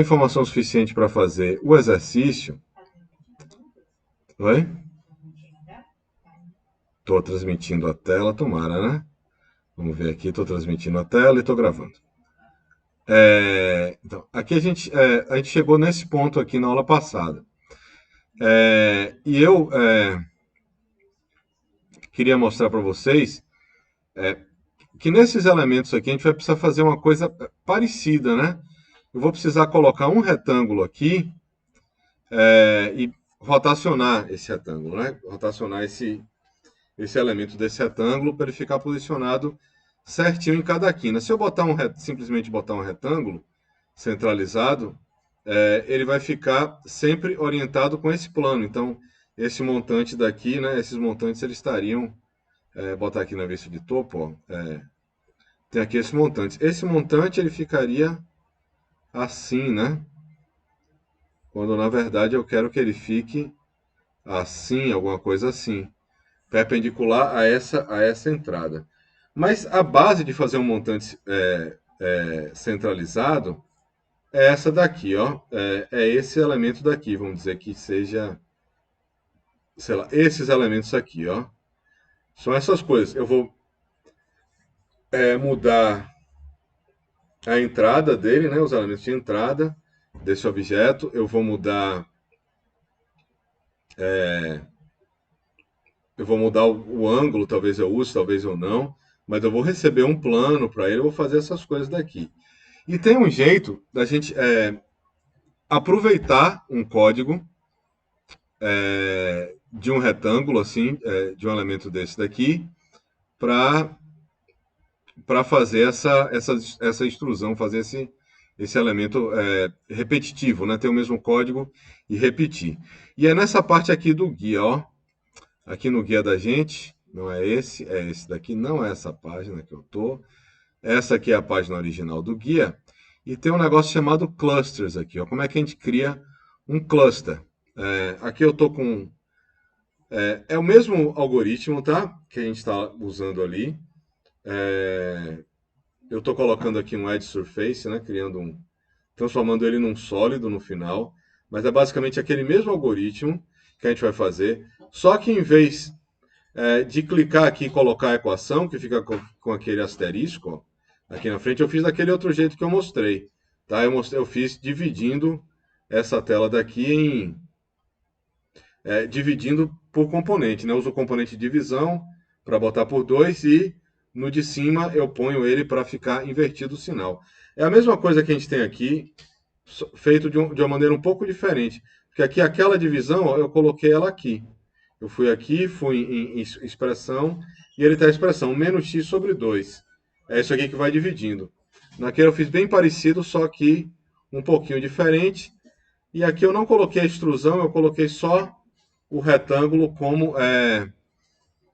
Informação suficiente para fazer o exercício. Oi? Estou transmitindo a tela, tomara, né? Vamos ver aqui, estou transmitindo a tela e estou gravando. Então, aqui a gente chegou nesse ponto aqui na aula passada. E eu queria mostrar para vocês que nesses elementos aqui a gente vai precisar fazer uma coisa parecida, né? Eu vou precisar colocar um retângulo aqui e rotacionar esse retângulo, né? Rotacionar esse elemento desse retângulo para ele ficar posicionado certinho em cada quina. Se eu botar simplesmente botar um retângulo centralizado, ele vai ficar sempre orientado com esse plano. Então, esse montante daqui, né, esses montantes eles estariam, botar aqui na vista de topo, ó, tem aqui esse montante. Esse montante ele ficaria assim, né? Quando na verdade eu quero que ele fique assim, alguma coisa assim, perpendicular a essa entrada. Mas a base de fazer um montante centralizado é essa daqui, ó. É esse elemento daqui, vamos dizer que seja, sei lá, esses elementos aqui, ó. São essas coisas. Eu vou mudar a entrada dele, né? Os elementos de entrada desse objeto. Eu vou mudar, o ângulo, talvez eu use, talvez eu não. Mas eu vou receber um plano para ele, eu vou fazer essas coisas daqui. E tem um jeito da gente aproveitar um código de um retângulo, assim, de um elemento desse daqui, para fazer essa extrusão, fazer esse elemento repetitivo, né? Ter o mesmo código e repetir. E é nessa parte aqui do guia, ó. Aqui no guia da gente, não é esse daqui, não é essa página que eu tô. Essa aqui é a página original do guia. E tem um negócio chamado clusters aqui, ó. Como é que a gente cria um cluster? Aqui eu tô com... É o mesmo algoritmo, tá? Que a gente está usando ali. Eu estou colocando aqui um edge surface, né? Transformando ele num sólido no final. Mas é basicamente aquele mesmo algoritmo que a gente vai fazer. Só que em vez de clicar aqui e colocar a equação, que fica com aquele asterisco, ó, aqui na frente, eu fiz daquele outro jeito que eu mostrei. Tá? Eu fiz dividindo essa tela daqui dividindo por componente. Né? Eu uso o componente de divisão para botar por 2 e no de cima eu ponho ele para ficar invertido o sinal. É a mesma coisa que a gente tem aqui, feito de uma maneira um pouco diferente. Porque aqui aquela divisão, ó, eu coloquei ela aqui. Eu fui aqui, fui em expressão, e ele está a expressão menos x sobre 2. É isso aqui que vai dividindo. Naquele eu fiz bem parecido, só que um pouquinho diferente. E aqui eu não coloquei a extrusão, eu coloquei só o retângulo como...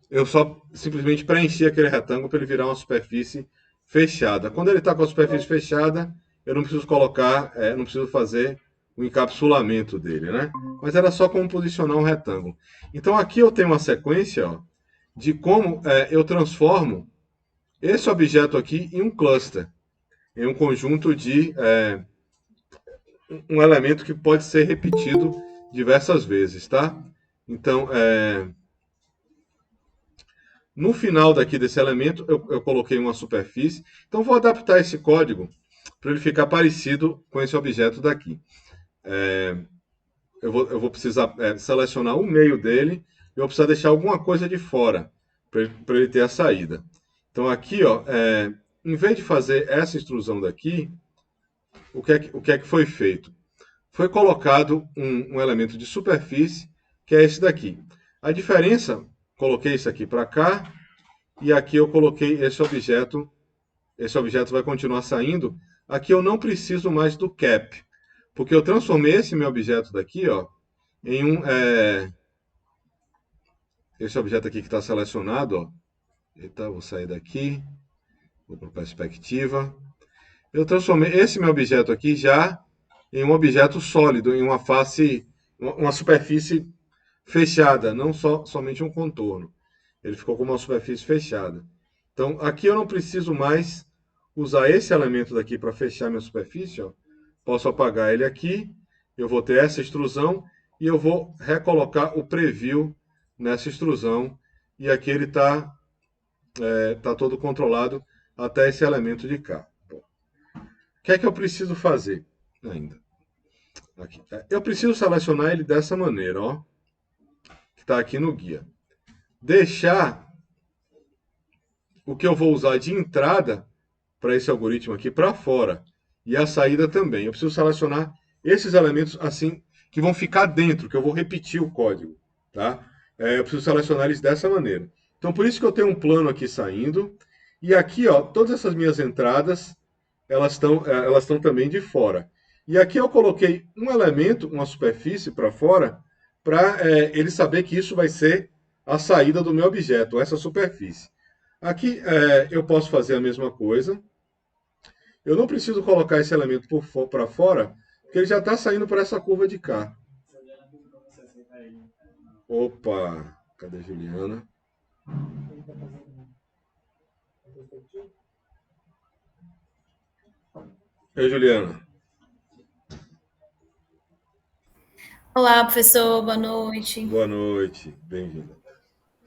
eu só simplesmente preenchi aquele retângulo para ele virar uma superfície fechada. Quando ele está com a superfície fechada, eu não preciso colocar, não preciso fazer o encapsulamento dele, né? Mas era só como posicionar um retângulo. Então aqui eu tenho uma sequência, ó, de como eu transformo esse objeto aqui em um cluster, em um conjunto de um elemento que pode ser repetido diversas vezes, tá? Então, no final daqui desse elemento, eu coloquei uma superfície. Então, vou adaptar esse código para ele ficar parecido com esse objeto daqui. Eu vou precisar selecionar o meio dele e eu vou precisar deixar alguma coisa de fora para ele ter a saída. Então, aqui, ó, em vez de fazer essa extrusão daqui, o que é que foi feito? Foi colocado um elemento de superfície, que é esse daqui. A diferença, coloquei isso aqui para cá, e aqui eu coloquei esse objeto vai continuar saindo. Aqui eu não preciso mais do cap, porque eu transformei esse meu objeto daqui, ó, em esse objeto aqui que está selecionado, ó. Eita, vou sair daqui, vou para perspectiva. Eu transformei esse meu objeto aqui já em um objeto sólido, em uma superfície fechada, não somente um contorno. Ele ficou com uma superfície fechada. Então, aqui eu não preciso mais usar esse elemento daqui para fechar minha superfície, ó, posso apagar ele aqui, eu vou ter essa extrusão e eu vou recolocar o preview nessa extrusão e aqui ele está tá todo controlado até esse elemento de cá. Bom, o que é que eu preciso fazer ainda? Aqui. Eu preciso selecionar ele dessa maneira, ó, que está aqui no guia. Deixar o que eu vou usar de entrada para esse algoritmo aqui para fora e a saída também. Eu preciso selecionar esses elementos assim que vão ficar dentro, que eu vou repetir o código, tá? Eu preciso selecionar eles dessa maneira. Então, por isso que eu tenho um plano aqui saindo. E aqui, ó, todas essas minhas entradas, elas estão também de fora. E aqui eu coloquei um elemento, uma superfície para fora, para ele saber que isso vai ser a saída do meu objeto, essa superfície. Aqui eu posso fazer a mesma coisa. Eu não preciso colocar esse elemento para fora, porque ele já está saindo por essa curva de cá. Opa, cadê a Juliana? Oi, Juliana. Olá, professor, boa noite. Boa noite, bem-vinda.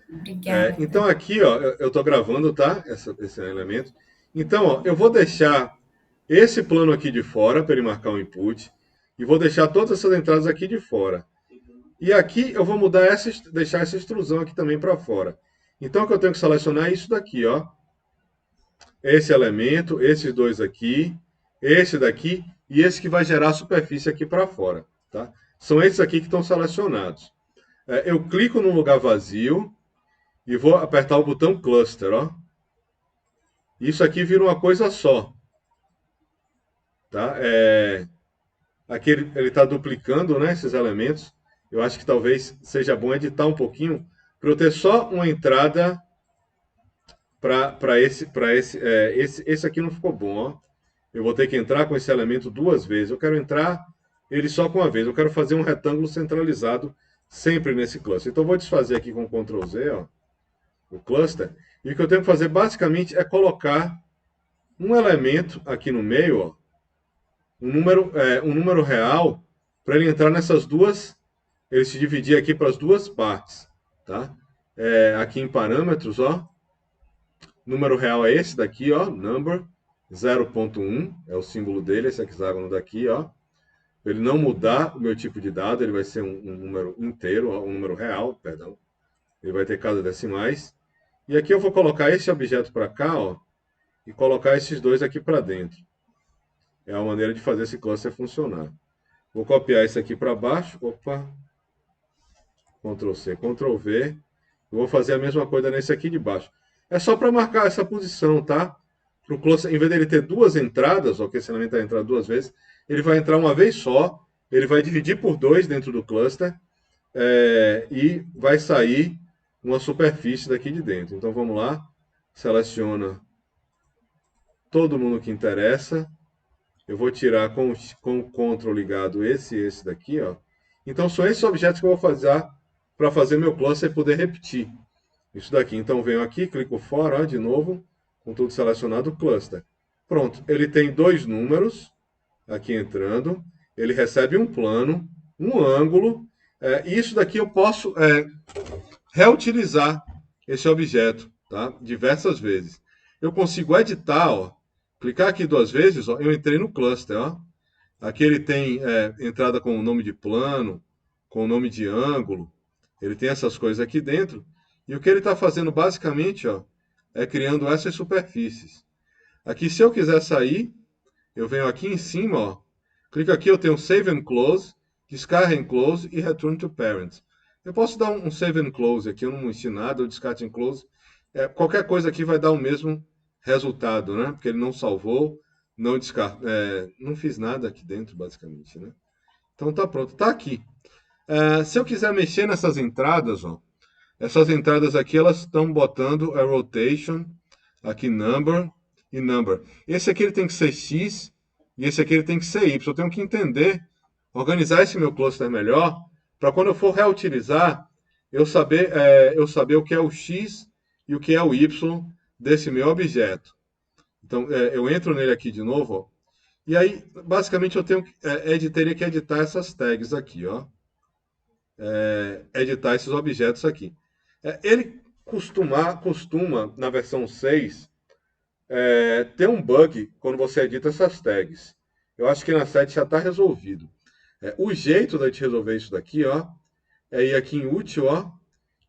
Obrigada. Então aqui, ó, eu estou gravando, tá? Esse elemento. Então, ó, eu vou deixar esse plano aqui de fora para ele marcar o input e vou deixar todas essas entradas aqui de fora. E aqui eu vou mudar deixar essa extrusão aqui também para fora. Então o que eu tenho que selecionar é isso daqui, ó. Esse elemento, esses dois aqui, esse daqui e esse que vai gerar a superfície aqui para fora, tá? São esses aqui que estão selecionados. Eu clico no lugar vazio e vou apertar o botão cluster, ó. Isso aqui vira uma coisa só, tá? Aqui ele está duplicando, né, esses elementos. Eu acho que talvez seja bom editar um pouquinho para eu ter só uma entrada para esse aqui não ficou bom, ó. Eu vou ter que entrar com esse elemento duas vezes. Eu quero entrar ele só com uma vez. Eu quero fazer um retângulo centralizado sempre nesse cluster. Então eu vou desfazer aqui com Ctrl Z, ó, o cluster. E o que eu tenho que fazer basicamente é colocar um elemento aqui no meio, ó, um número real, para ele entrar nessas duas, ele se dividir aqui para as duas partes, tá? Aqui em parâmetros, ó, número real é esse daqui, ó, number 0.1, é o símbolo dele, esse hexágono daqui, ó. Para ele não mudar o meu tipo de dado, ele vai ser um número inteiro, ó, um número real, perdão. Ele vai ter casas decimais. E aqui eu vou colocar esse objeto para cá, ó, e colocar esses dois aqui para dentro. É a maneira de fazer esse cluster funcionar. Vou copiar isso aqui para baixo. Opa. Ctrl C, Ctrl V. Eu vou fazer a mesma coisa nesse aqui de baixo. É só para marcar essa posição, tá? Para o cluster, em vez dele ter duas entradas, ó, que esse elemento vai entrar duas vezes, ele vai entrar uma vez só. Ele vai dividir por dois dentro do cluster. E vai sair uma superfície daqui de dentro. Então vamos lá. Seleciona todo mundo que interessa. Eu vou tirar com o Ctrl ligado esse e esse daqui, ó. Então são esses objetos que eu vou fazer para fazer meu cluster e poder repetir. Isso daqui. Então venho aqui, clico fora, ó, de novo, com tudo selecionado, cluster. Pronto, ele tem dois números aqui entrando, ele recebe um plano, um ângulo, e isso daqui eu posso reutilizar esse objeto, tá? Diversas vezes. Eu consigo editar, ó, clicar aqui duas vezes, ó, eu entrei no cluster, ó. Aqui ele tem entrada com o nome de plano, com o nome de ângulo. Ele tem essas coisas aqui dentro. E o que ele está fazendo basicamente, ó, é criando essas superfícies. Aqui, se eu quiser sair, eu venho aqui em cima, ó, clico aqui, eu tenho Save and Close, Discard and Close e Return to Parent. Eu posso dar um Save and Close aqui, eu não ensinei nada, ou Discard and Close. Qualquer coisa aqui vai dar o mesmo resultado, né? Porque ele não salvou, não descartou, não fiz nada aqui dentro, basicamente, né? Então tá pronto, tá aqui. Se eu quiser mexer nessas entradas, ó, essas entradas aqui, elas estão botando a rotation, aqui number e number. Esse aqui ele tem que ser X e esse aqui ele tem que ser Y. Eu tenho que entender, organizar esse meu cluster melhor, para quando eu for reutilizar, eu saber o que é o X e o que é o Y desse meu objeto. Então, eu entro nele aqui de novo, ó, E aí, basicamente, eu teria que editar essas tags aqui, ó. Editar esses objetos aqui. Ele costuma, na versão 6, ter um bug quando você edita essas tags. Eu acho que na 7 já está resolvido. O jeito da gente resolver isso daqui, ó, é ir aqui em útil, ó,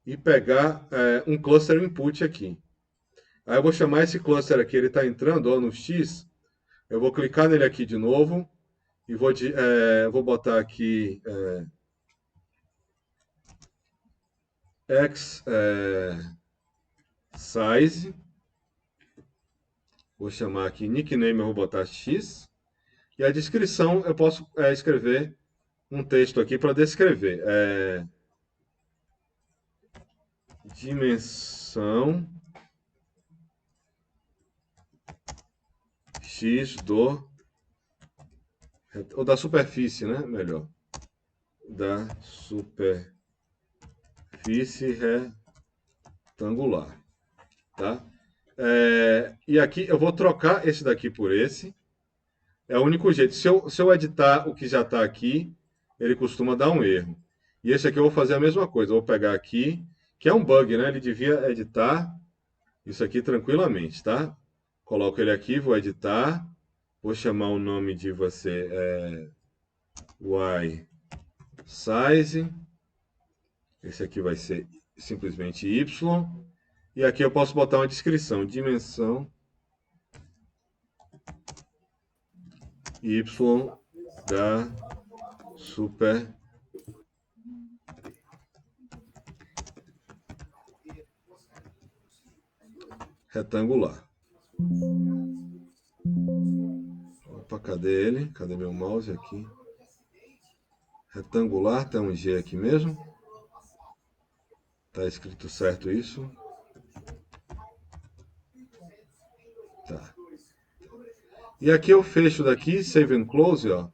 e pegar um cluster input aqui. Aí eu vou chamar esse cluster aqui, ele está entrando, ó, no X. Eu vou clicar nele aqui de novo e vou botar aqui x size. Vou chamar aqui nickname, eu vou botar X. E a descrição eu posso escrever um texto aqui para descrever. Dimensão X ou da superfície, né? Melhor. Da superfície retangular. Tá? E aqui eu vou trocar esse daqui por esse. É o único jeito. Se eu editar o que já está aqui, ele costuma dar um erro. E esse aqui eu vou fazer a mesma coisa. Eu vou pegar aqui, que é um bug, né? Ele devia editar isso aqui tranquilamente, tá? Coloco ele aqui, vou editar. Vou chamar o nome de você y size. Esse aqui vai ser simplesmente y. E aqui eu posso botar uma descrição. Dimensão y da super retangular. Opa, cadê ele? Cadê meu mouse aqui? Retangular, tem um G aqui mesmo. Tá escrito certo isso? Tá. E aqui eu fecho daqui, Save and Close, ó.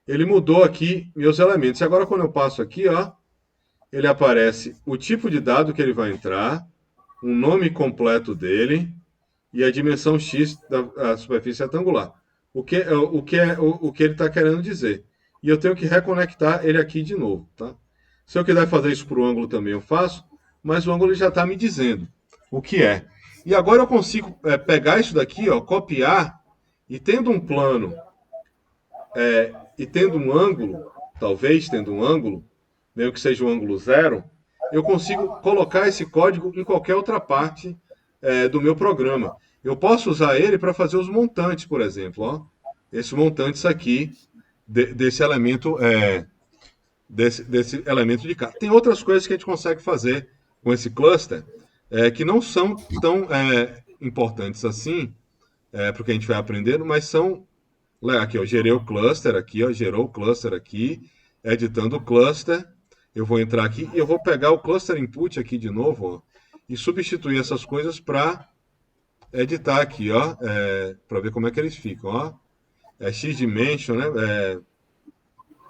Ele mudou aqui meus elementos. E agora quando eu passo aqui, ó, ele aparece o tipo de dado que ele vai entrar, o nome completo dele e a dimensão X da superfície retangular. O que ele está querendo dizer. E eu tenho que reconectar ele aqui de novo, tá? Se eu quiser fazer isso para o ângulo também eu faço, mas o ângulo já está me dizendo o que é. E agora eu consigo pegar isso daqui, ó, copiar, e tendo um plano e tendo um ângulo, talvez tendo um ângulo, mesmo que seja um ângulo zero, eu consigo colocar esse código em qualquer outra parte do meu programa. Eu posso usar ele para fazer os montantes, por exemplo. Ó. Esses montantes aqui desse elemento desse elemento de cá. Tem outras coisas que a gente consegue fazer com esse cluster que não são tão importantes assim, porque a gente vai aprendendo, mas são... Aqui, ó, gerei o cluster aqui, ó, gerou o cluster aqui, editando o cluster. Eu vou entrar aqui e eu vou pegar o cluster input aqui de novo, ó, e substituir essas coisas para editar aqui, ó, para ver como é que eles ficam, ó. X-dimension, né?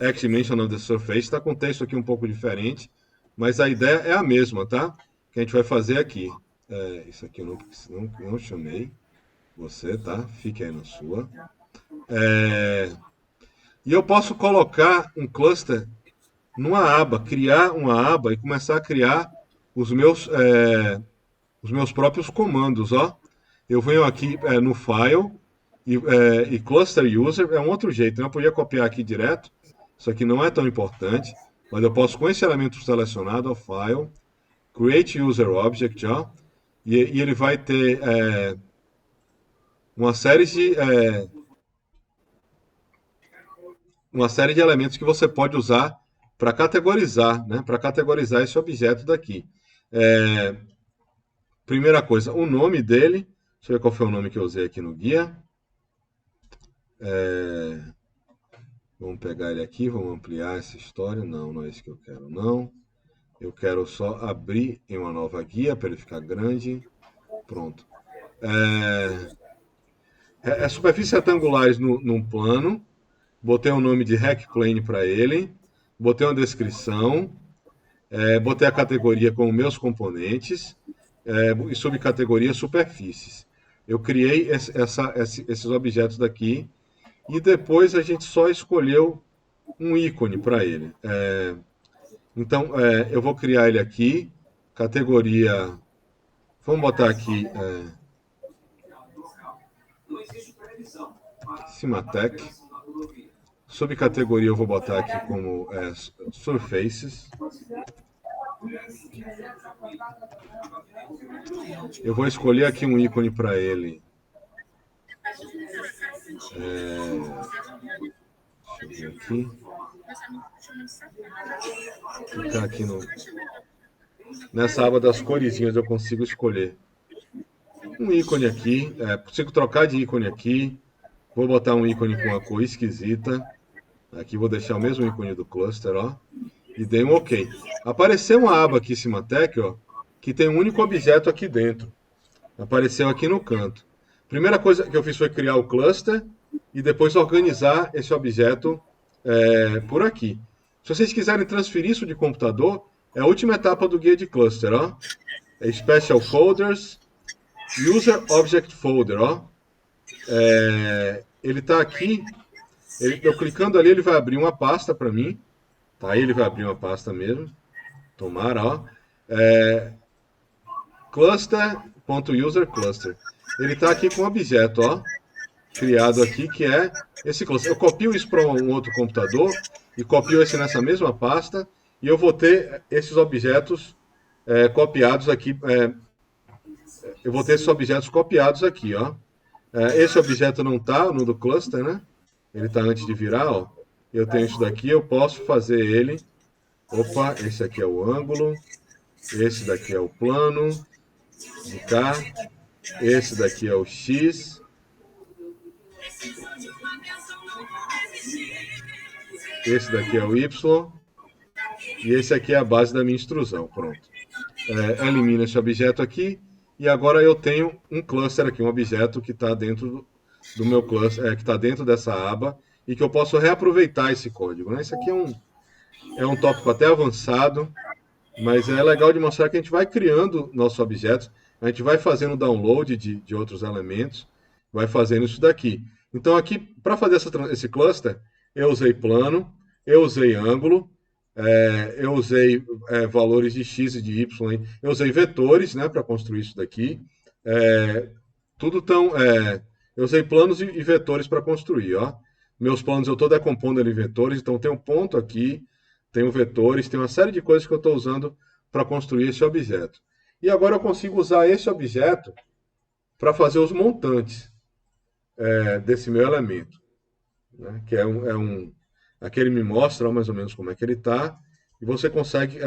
X-dimension of the surface, está com o texto aqui um pouco diferente, mas a ideia é a mesma, tá? Que a gente vai fazer aqui. Isso aqui eu não chamei você, tá? Fique aí na sua. E eu posso colocar um cluster numa aba, criar uma aba e começar a criar os meus próprios comandos, ó. Eu venho aqui no File e Cluster User é um outro jeito, né? Eu podia copiar aqui direto, isso aqui não é tão importante, mas eu posso com esse elemento selecionado, ó, File, Create User Object, ó, e ele vai ter uma série de elementos que você pode usar para categorizar, né? Para categorizar esse objeto daqui. Primeira coisa, o nome dele. Deixa eu ver qual foi o nome que eu usei aqui no guia. Vamos pegar ele aqui, vamos ampliar essa história. Não é isso que eu quero, não. Eu quero só abrir em uma nova guia para ele ficar grande. Pronto. Superfícies retangulares num plano. Botei o nome de RecPlane para ele. Botei uma descrição. Botei a categoria com meus componentes. E subcategoria superfícies. Eu criei esses objetos daqui e depois a gente só escolheu um ícone para ele. Então, eu vou criar ele aqui, categoria, vamos botar aqui Cimatec, subcategoria eu vou botar aqui como Surfaces. Eu vou escolher aqui um ícone para ele. Deixa eu ver aqui. Clicar aqui nessa aba das coresinhas eu consigo escolher um ícone aqui. Consigo trocar de ícone aqui. Vou botar um ícone com uma cor esquisita. Aqui vou deixar o mesmo ícone do cluster, ó. E dei um OK. Apareceu uma aba aqui, Cimatec, ó, que tem um único objeto aqui dentro. Apareceu aqui no canto. Primeira coisa que eu fiz foi criar o cluster e depois organizar esse objeto por aqui. Se vocês quiserem transferir isso de computador, é a última etapa do guia de cluster, ó. Special Folders, User Object Folder, ó. Ele está aqui. Eu clicando ali, ele vai abrir uma pasta para mim. Tá? Ele vai abrir uma pasta mesmo. Tomara, ó. Cluster.user cluster. Ele está aqui com um objeto, ó, criado aqui, que é esse cluster. Eu copio isso para um outro computador e copio esse nessa mesma pasta e eu vou ter esses objetos copiados aqui. Eu vou ter esses objetos copiados aqui, ó. Esse objeto não está no do cluster, né? Ele está antes de virar, ó. Eu tenho isso daqui, eu posso fazer ele. Opa, esse aqui é o ângulo. Esse daqui é o plano de cá. Esse daqui é o X. Esse daqui é o Y. E esse aqui é a base da minha extrusão. Pronto. Elimina esse objeto aqui. E agora eu tenho um cluster aqui, um objeto que está dentro do meu cluster, que está dentro dessa aba e que eu posso reaproveitar esse código. Né? Isso aqui é um tópico até avançado, mas é legal de mostrar que a gente vai criando nossos objetos, a gente vai fazendo download de outros elementos, vai fazendo isso daqui. Então aqui, para fazer esse cluster, eu usei plano, eu usei ângulo, eu usei valores de x e de y, eu usei vetores, né, para construir isso daqui. Tudo tão, eu usei planos e vetores para construir, ó. Meus planos eu estou decompondo ali em vetores, então tem um ponto aqui, tenho vetores, tem uma série de coisas que eu estou usando para construir esse objeto. E agora eu consigo usar esse objeto para fazer os montantes desse meu elemento. Né? Que aqui ele me mostra mais ou menos como é que ele está, e você consegue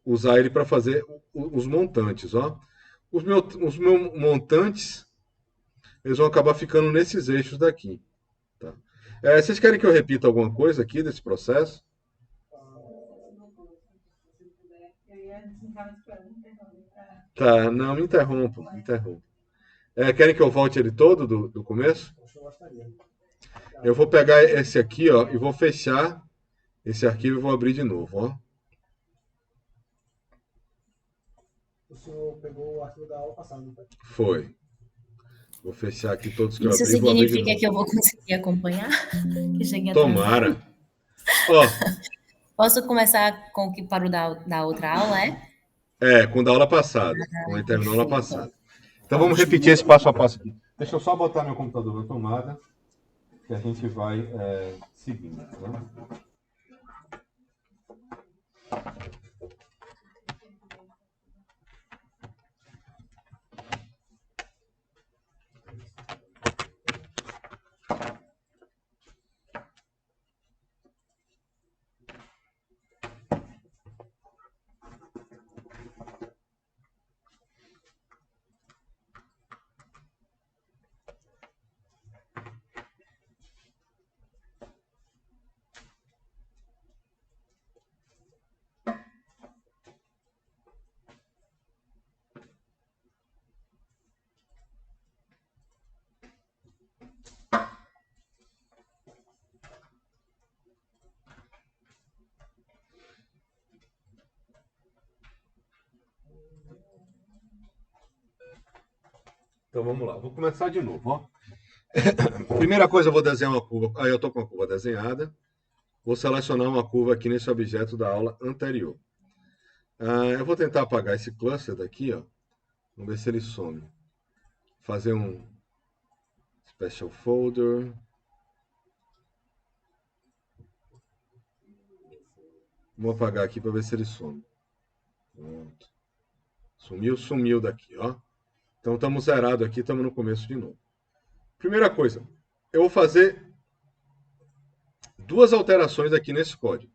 usar ele para fazer os montantes. Ó. Os meus montantes eles vão acabar ficando nesses eixos daqui. Tá? Vocês querem que eu repita alguma coisa aqui desse processo? Tá, não, me interrompa, me interrompa. Querem que eu volte ele todo do começo? Eu vou pegar esse aqui, ó, e vou fechar esse arquivo e vou abrir de novo, ó. O senhor pegou o arquivo da aula passada, não foi? Foi. Vou fechar aqui todos que eu Isso abri e vou abrir de significa novo. que eu vou conseguir acompanhar? Que cheguei atrasado. Tomara. Ó, Posso começar com o que parou da outra aula, com da aula passada. Com a terminou a aula Perfeito. passada. Então vamos repetir esse passo a passo aqui. Deixa eu só botar meu computador na tomada, que a gente vai seguindo. Né? Então vamos lá, vou começar de novo. Ó. Primeira coisa, eu vou desenhar uma curva. Aí eu estou com a curva desenhada. Vou selecionar uma curva aqui nesse objeto da aula anterior. Eu vou tentar apagar esse cluster daqui, ó. Vamos ver se ele some. Fazer um special folder. Vou apagar aqui para ver se ele some. Pronto. Sumiu daqui, ó. Então estamos zerados aqui, estamos no começo de novo. Primeira coisa, eu vou fazer duas alterações aqui nesse código.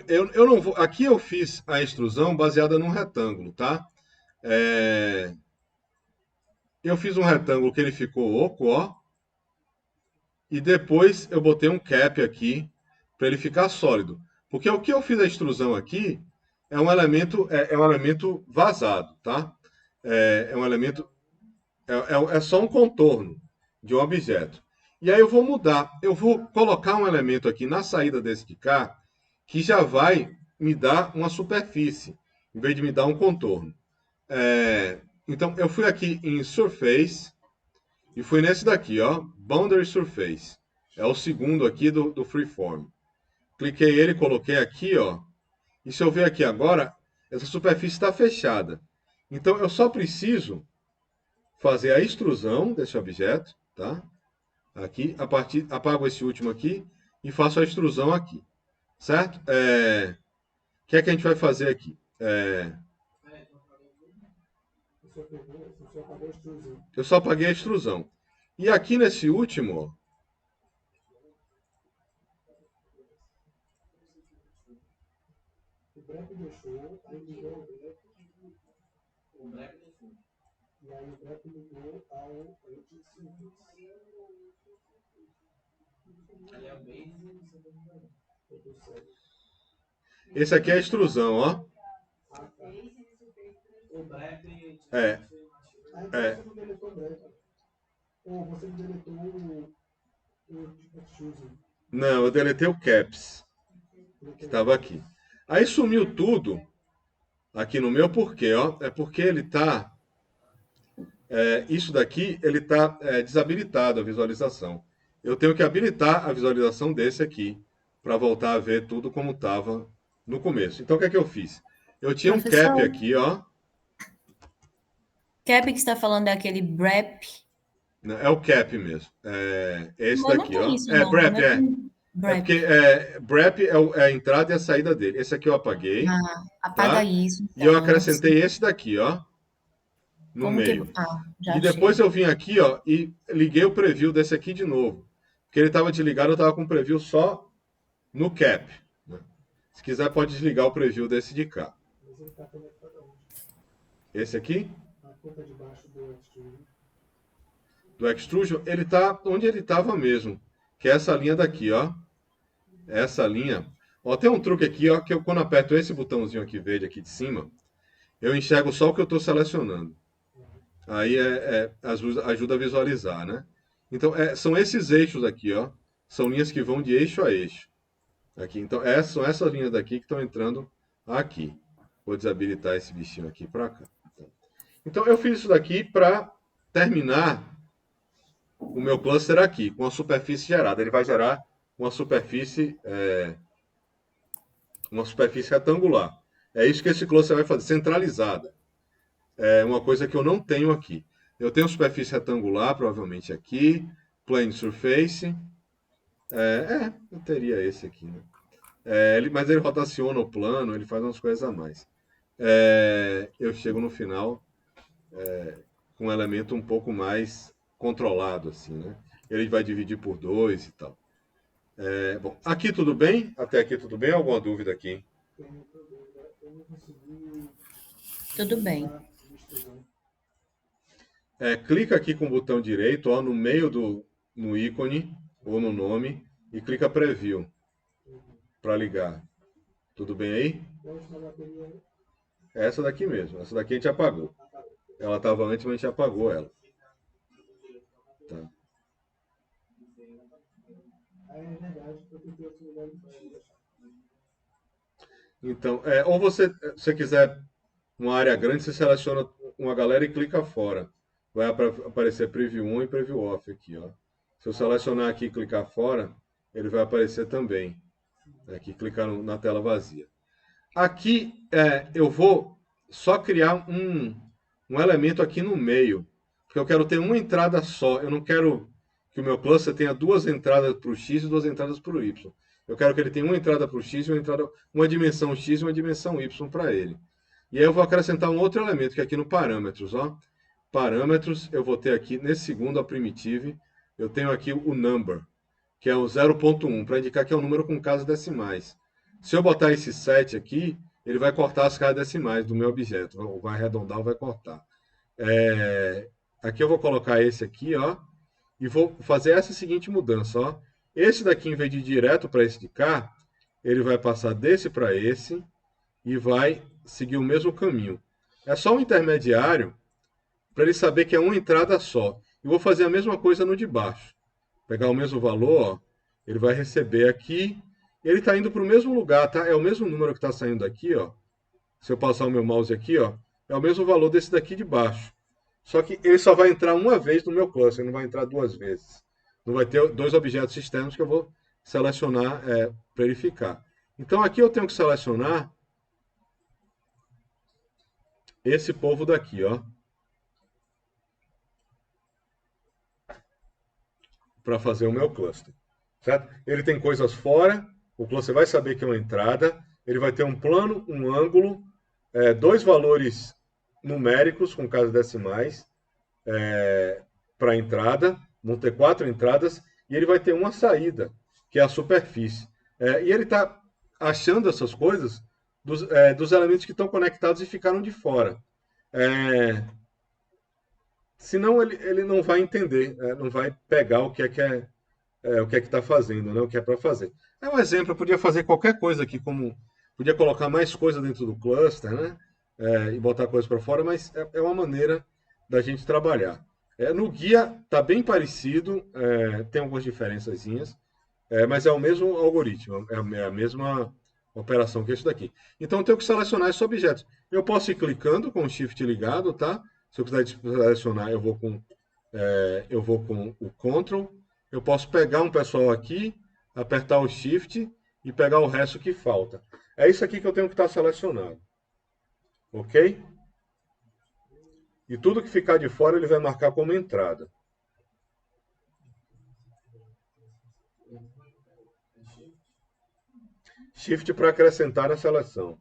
Eu não vou. Aqui eu fiz a extrusão baseada num retângulo, tá? Eu fiz um retângulo que ele ficou oco, ó. E depois eu botei um cap aqui para ele ficar sólido. Porque o que eu fiz a extrusão aqui é um elemento vazado, tá? É um elemento. É só um contorno de um objeto. E aí eu vou mudar. Eu vou colocar um elemento aqui na saída desse de cá que já vai me dar uma superfície, em vez de me dar um contorno. Então eu fui aqui em Surface e fui nesse daqui, ó, Boundary Surface. É o segundo aqui do Freeform. Cliquei ele, coloquei aqui, ó. E se eu ver aqui agora, essa superfície está fechada. Então eu só preciso fazer a extrusão desse objeto, tá? Aqui, apago esse último aqui e faço a extrusão aqui, certo? O que é que a gente vai fazer aqui? Eu só apaguei a extrusão. E aqui nesse último, ó, esse aqui é a extrusão, ó. É, é. Não, eu deletei o caps, que estava aqui. Aí sumiu tudo aqui no meu, por quê? Ó? É porque ele está. Isso daqui, ele está desabilitado a visualização. Eu tenho que habilitar a visualização desse aqui, para voltar a ver tudo como estava no começo. Então, o que é que eu fiz? Eu tinha um cap Professor, aqui, ó. cap que está falando é aquele BREP. É o cap mesmo. É esse Não, não daqui, tem ó. isso É não. BREP, Não é. tem É porque BREP. BREP é a entrada e a saída dele. Esse aqui eu apaguei, Ah, apaga tá? isso, E eu então. acrescentei esse daqui, ó, no Como que... meio. Ah, já E depois achei. eu vim aqui, ó, e liguei o preview desse aqui de novo. Porque ele estava desligado, eu estava com o preview só no cap, né? Se quiser, pode desligar o preview desse de cá. Esse aqui, do Extrusion, ele está onde ele estava mesmo. Que é essa linha daqui, ó. Essa linha. Ó, tem um truque aqui, ó, que eu quando aperto esse botãozinho aqui verde aqui de cima, eu enxergo só o que eu estou selecionando. Aí ajuda a visualizar, né? Então, são esses eixos aqui, ó. São linhas que vão de eixo a eixo. Aqui. Então, são essas linhas daqui que estão entrando aqui. Vou desabilitar esse bichinho aqui para cá. Então, eu fiz isso daqui para terminar o meu cluster aqui, com a superfície gerada. Ele vai gerar uma superfície retangular. É isso que esse cluster vai fazer, centralizada. É uma coisa que eu não tenho aqui. Eu tenho superfície retangular, provavelmente aqui, plane surface. Eu teria esse aqui, né? Mas ele rotaciona o plano, ele faz umas coisas a mais. Eu chego no final com um elemento um pouco mais controlado, assim, né? Ele vai dividir por dois e tal. Bom, aqui tudo bem? Até aqui tudo bem? Alguma dúvida aqui? Tudo bem. Clica aqui com o botão direito, ó, no meio no ícone ou no nome e clica Preview para ligar. Tudo bem aí? É essa daqui mesmo. Essa daqui a gente apagou. Ela estava antes, mas a gente apagou ela. Tá. Então, ou você quiser uma área grande, você seleciona uma galera e clica fora. vai aparecer Preview On e Preview Off aqui, ó. Se eu selecionar aqui e clicar fora, ele vai aparecer também. Aqui, clicar na tela vazia. Aqui eu vou só criar um elemento aqui no meio, porque eu quero ter uma entrada só. Eu não quero que o meu cluster tenha duas entradas para o X e duas entradas para o Y. Eu quero que ele tenha uma entrada para o X e uma dimensão X e uma dimensão Y para ele. E aí eu vou acrescentar um outro elemento, que é aqui no parâmetros. Ó. Parâmetros, eu vou ter aqui, nesse segundo, a primitive, eu tenho aqui o number, que é o 0.1, para indicar que é um número com casas decimais. Se eu botar esse 7 aqui, ele vai cortar as casas decimais do meu objeto. Vai arredondar ou vai cortar. Aqui eu vou colocar esse aqui, ó, e vou fazer essa seguinte mudança, ó. Esse daqui, em vez de ir direto para esse de cá, ele vai passar desse para esse e vai seguir o mesmo caminho. É só um intermediário para ele saber que é uma entrada só. E vou fazer a mesma coisa no de baixo. Pegar o mesmo valor, ó, ele vai receber aqui. Ele está indo para o mesmo lugar, tá? É o mesmo número que está saindo aqui, ó. Se eu passar o meu mouse aqui, ó, é o mesmo valor desse daqui de baixo. Só que ele só vai entrar uma vez no meu cluster, ele não vai entrar duas vezes. Não vai ter dois objetos externos que eu vou selecionar para ele ficar. Então aqui eu tenho que selecionar esse povo daqui, ó. Para fazer o meu cluster. Certo? Ele tem coisas fora, o cluster vai saber que é uma entrada, ele vai ter um plano, um ângulo, dois valores numéricos com casas decimais para a entrada, vão ter 4 entradas, e ele vai ter uma saída, que é a superfície. E ele está achando essas coisas dos elementos que estão conectados e ficaram de fora. Senão ele não vai entender, não vai pegar o que está fazendo, né? O que é para fazer. É um exemplo, eu podia fazer qualquer coisa aqui, como podia colocar mais coisa dentro do cluster, né? E botar coisa para fora, mas é uma maneira da gente trabalhar. No guia está bem parecido, tem algumas diferençazinhas, mas é o mesmo algoritmo, é a mesma operação que esse daqui. Então eu tenho que selecionar esses objetos. Eu posso ir clicando com o Shift ligado, tá? Se eu quiser selecionar, eu vou com o Ctrl. Eu posso pegar um pessoal aqui, apertar o Shift e pegar o resto que falta. É isso aqui que eu tenho que estar selecionado. Ok? E tudo que ficar de fora ele vai marcar como entrada. Shift para acrescentar na seleção.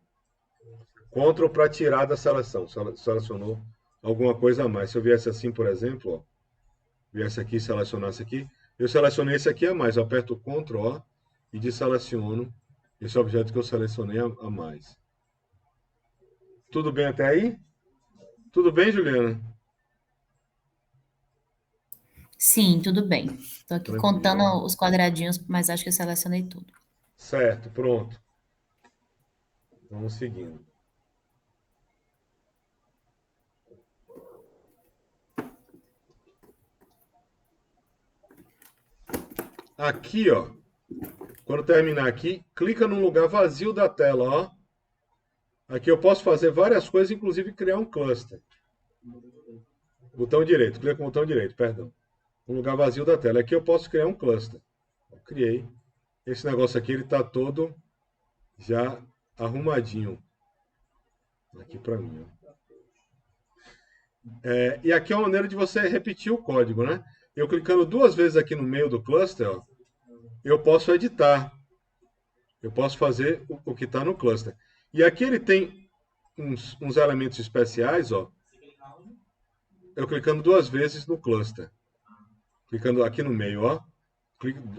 Ctrl para tirar da seleção. Selecionou alguma coisa a mais. Se eu viesse assim, por exemplo, ó, viesse aqui e selecionasse aqui, eu selecionei esse aqui a mais. Eu aperto o Ctrl ó, e desseleciono esse objeto que eu selecionei a mais. Tudo bem até aí? Tudo bem, Juliana? Sim, tudo bem. Estou aqui Tranquilo. contando os quadradinhos, mas acho que eu selecionei tudo. Certo, pronto. Vamos seguindo. Aqui, ó. Quando terminar aqui, clica num lugar vazio da tela, ó. Aqui eu posso fazer várias coisas, inclusive criar um cluster. Botão direito, clica com o botão direito, perdão. Um lugar vazio da tela. Aqui eu posso criar um cluster. Eu criei. Esse negócio aqui ele está todo já arrumadinho. Aqui para mim. Ó. E aqui é uma maneira de você repetir o código, né? Eu clicando duas vezes aqui no meio do cluster, ó, eu posso editar. Eu posso fazer o que está no cluster. E aqui ele tem uns elementos especiais, ó. Eu clicando duas vezes no cluster. Clicando aqui no meio, ó.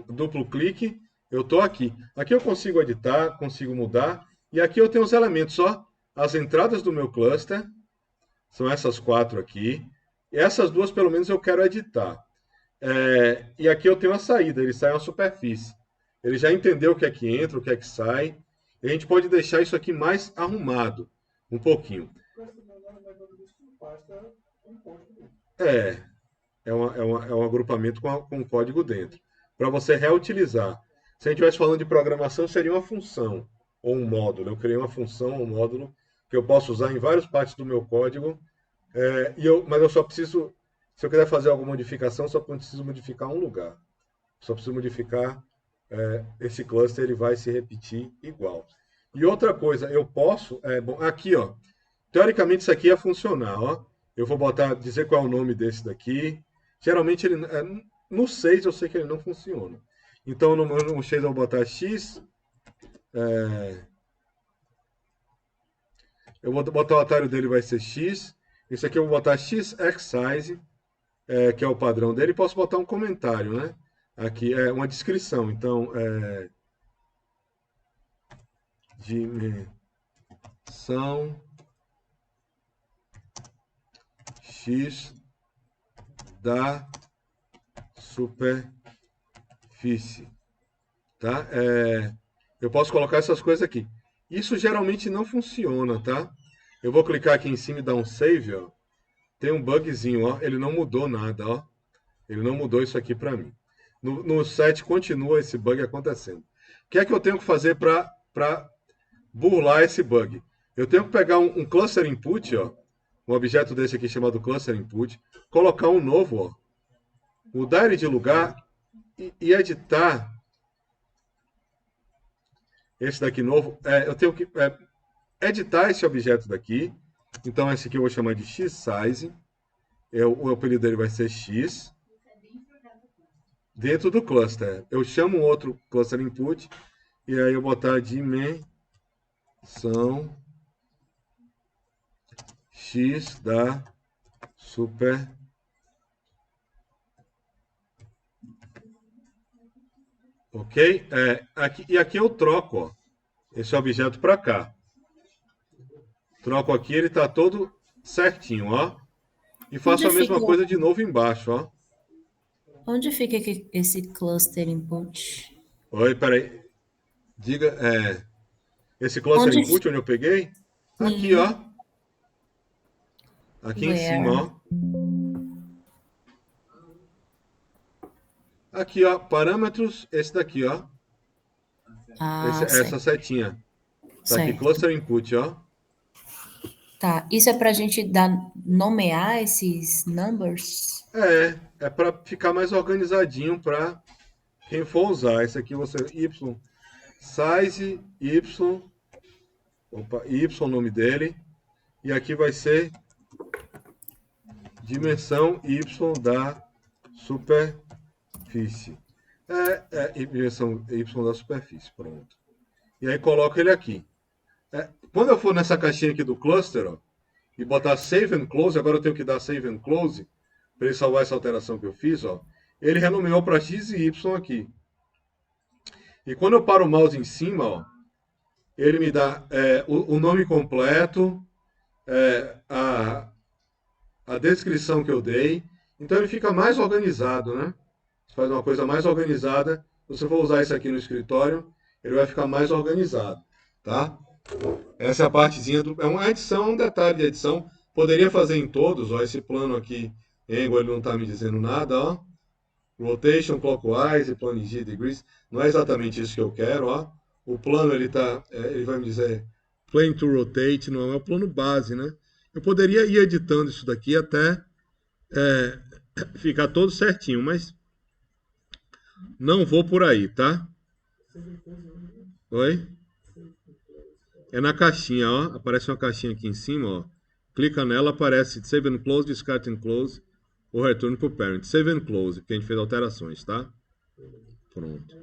Duplo clique, eu estou aqui. Aqui eu consigo editar, consigo mudar. E aqui eu tenho os elementos, ó. As entradas do meu cluster são essas 4 aqui. E essas duas, pelo menos, eu quero editar. E aqui eu tenho a saída, ele sai uma superfície. Ele já entendeu o que é que entra, o que é que sai. E a gente pode deixar isso aqui mais arrumado, um pouquinho. É um agrupamento com código dentro. Para você reutilizar. Se a gente estivesse falando de programação, seria uma função ou um módulo. Eu criei uma função ou um módulo que eu posso usar em várias partes do meu código, mas eu só preciso Se eu quiser fazer alguma modificação, só preciso modificar um lugar. Só preciso modificar esse cluster, ele vai se repetir igual. E outra coisa, eu posso, bom, aqui, ó, teoricamente isso aqui ia funcionar, ó. Eu vou dizer qual é o nome desse daqui. Geralmente ele, no 6 eu sei que ele não funciona. Então no 6 eu vou botar X, eu vou botar o atalho dele vai ser X. Isso aqui eu vou botar XXsize, que é o padrão dele. E posso botar um comentário, né? Aqui é uma descrição. Então, dimensão X da superfície, tá? Eu posso colocar essas coisas aqui. Isso geralmente não funciona, tá? Eu vou clicar aqui em cima e dar um save, ó. Tem um bugzinho, ó. Ele não mudou nada, ó. Ele não mudou isso aqui para mim. No 7 continua esse bug acontecendo. O que é que eu tenho que fazer para burlar esse bug? Eu tenho que pegar um cluster input, ó, um objeto desse aqui chamado cluster input, colocar um novo, ó, mudar ele de lugar e editar esse daqui novo. Eu tenho que editar esse objeto daqui. Então esse aqui eu vou chamar de xsize. O apelido dele vai ser x. Dentro do cluster. Eu chamo um outro cluster input e aí eu botar dimensão x da super. Ok? Aqui eu troco, ó, esse objeto para cá. Troco aqui, ele está todo certinho, ó. E faço Onde a mesma fica, coisa de novo embaixo, ó. onde fica esse cluster input? Oi, peraí. Diga, esse cluster Onde, input onde eu peguei? Aqui, sim, ó. Aqui em cima, where? ó. Aqui, ó. Parâmetros, esse daqui, ó. Ah, Essa certo, setinha. Tá aqui, certo. cluster input, ó. Tá, isso é para a gente nomear esses numbers? É para ficar mais organizadinho para quem for usar. Esse aqui você y size y, opa, y o nome dele, e aqui vai ser dimensão y da superfície. Dimensão y da superfície, pronto. E aí coloco ele aqui. Quando eu for nessa caixinha aqui do cluster, ó, e botar save and close, agora eu tenho que dar save and close para ele salvar essa alteração que eu fiz, ó. Ele renomeou para x e y aqui. E quando eu paro o mouse em cima, ó, ele me dá o nome completo, a descrição que eu dei. Então ele fica mais organizado, né? Você faz uma coisa mais organizada. Se você for usar isso aqui no escritório, ele vai ficar mais organizado, tá? Essa é a partezinha é uma edição, um detalhe de edição. Poderia fazer em todos, ó. Esse plano aqui, angle, ele não está me dizendo nada, ó. Rotation clockwise, plano em G degrees. Não é exatamente isso que eu quero, ó. O plano ele vai me dizer plane to rotate, não é o plano base, né? Eu poderia ir editando isso daqui até ficar todo certinho, mas não vou por aí, tá? Oi? É na caixinha, ó. Aparece uma caixinha aqui em cima, ó. Clica nela, aparece Save and Close, Discard and Close, ou Return to Parent. Save and Close, porque a gente fez alterações, tá? Pronto.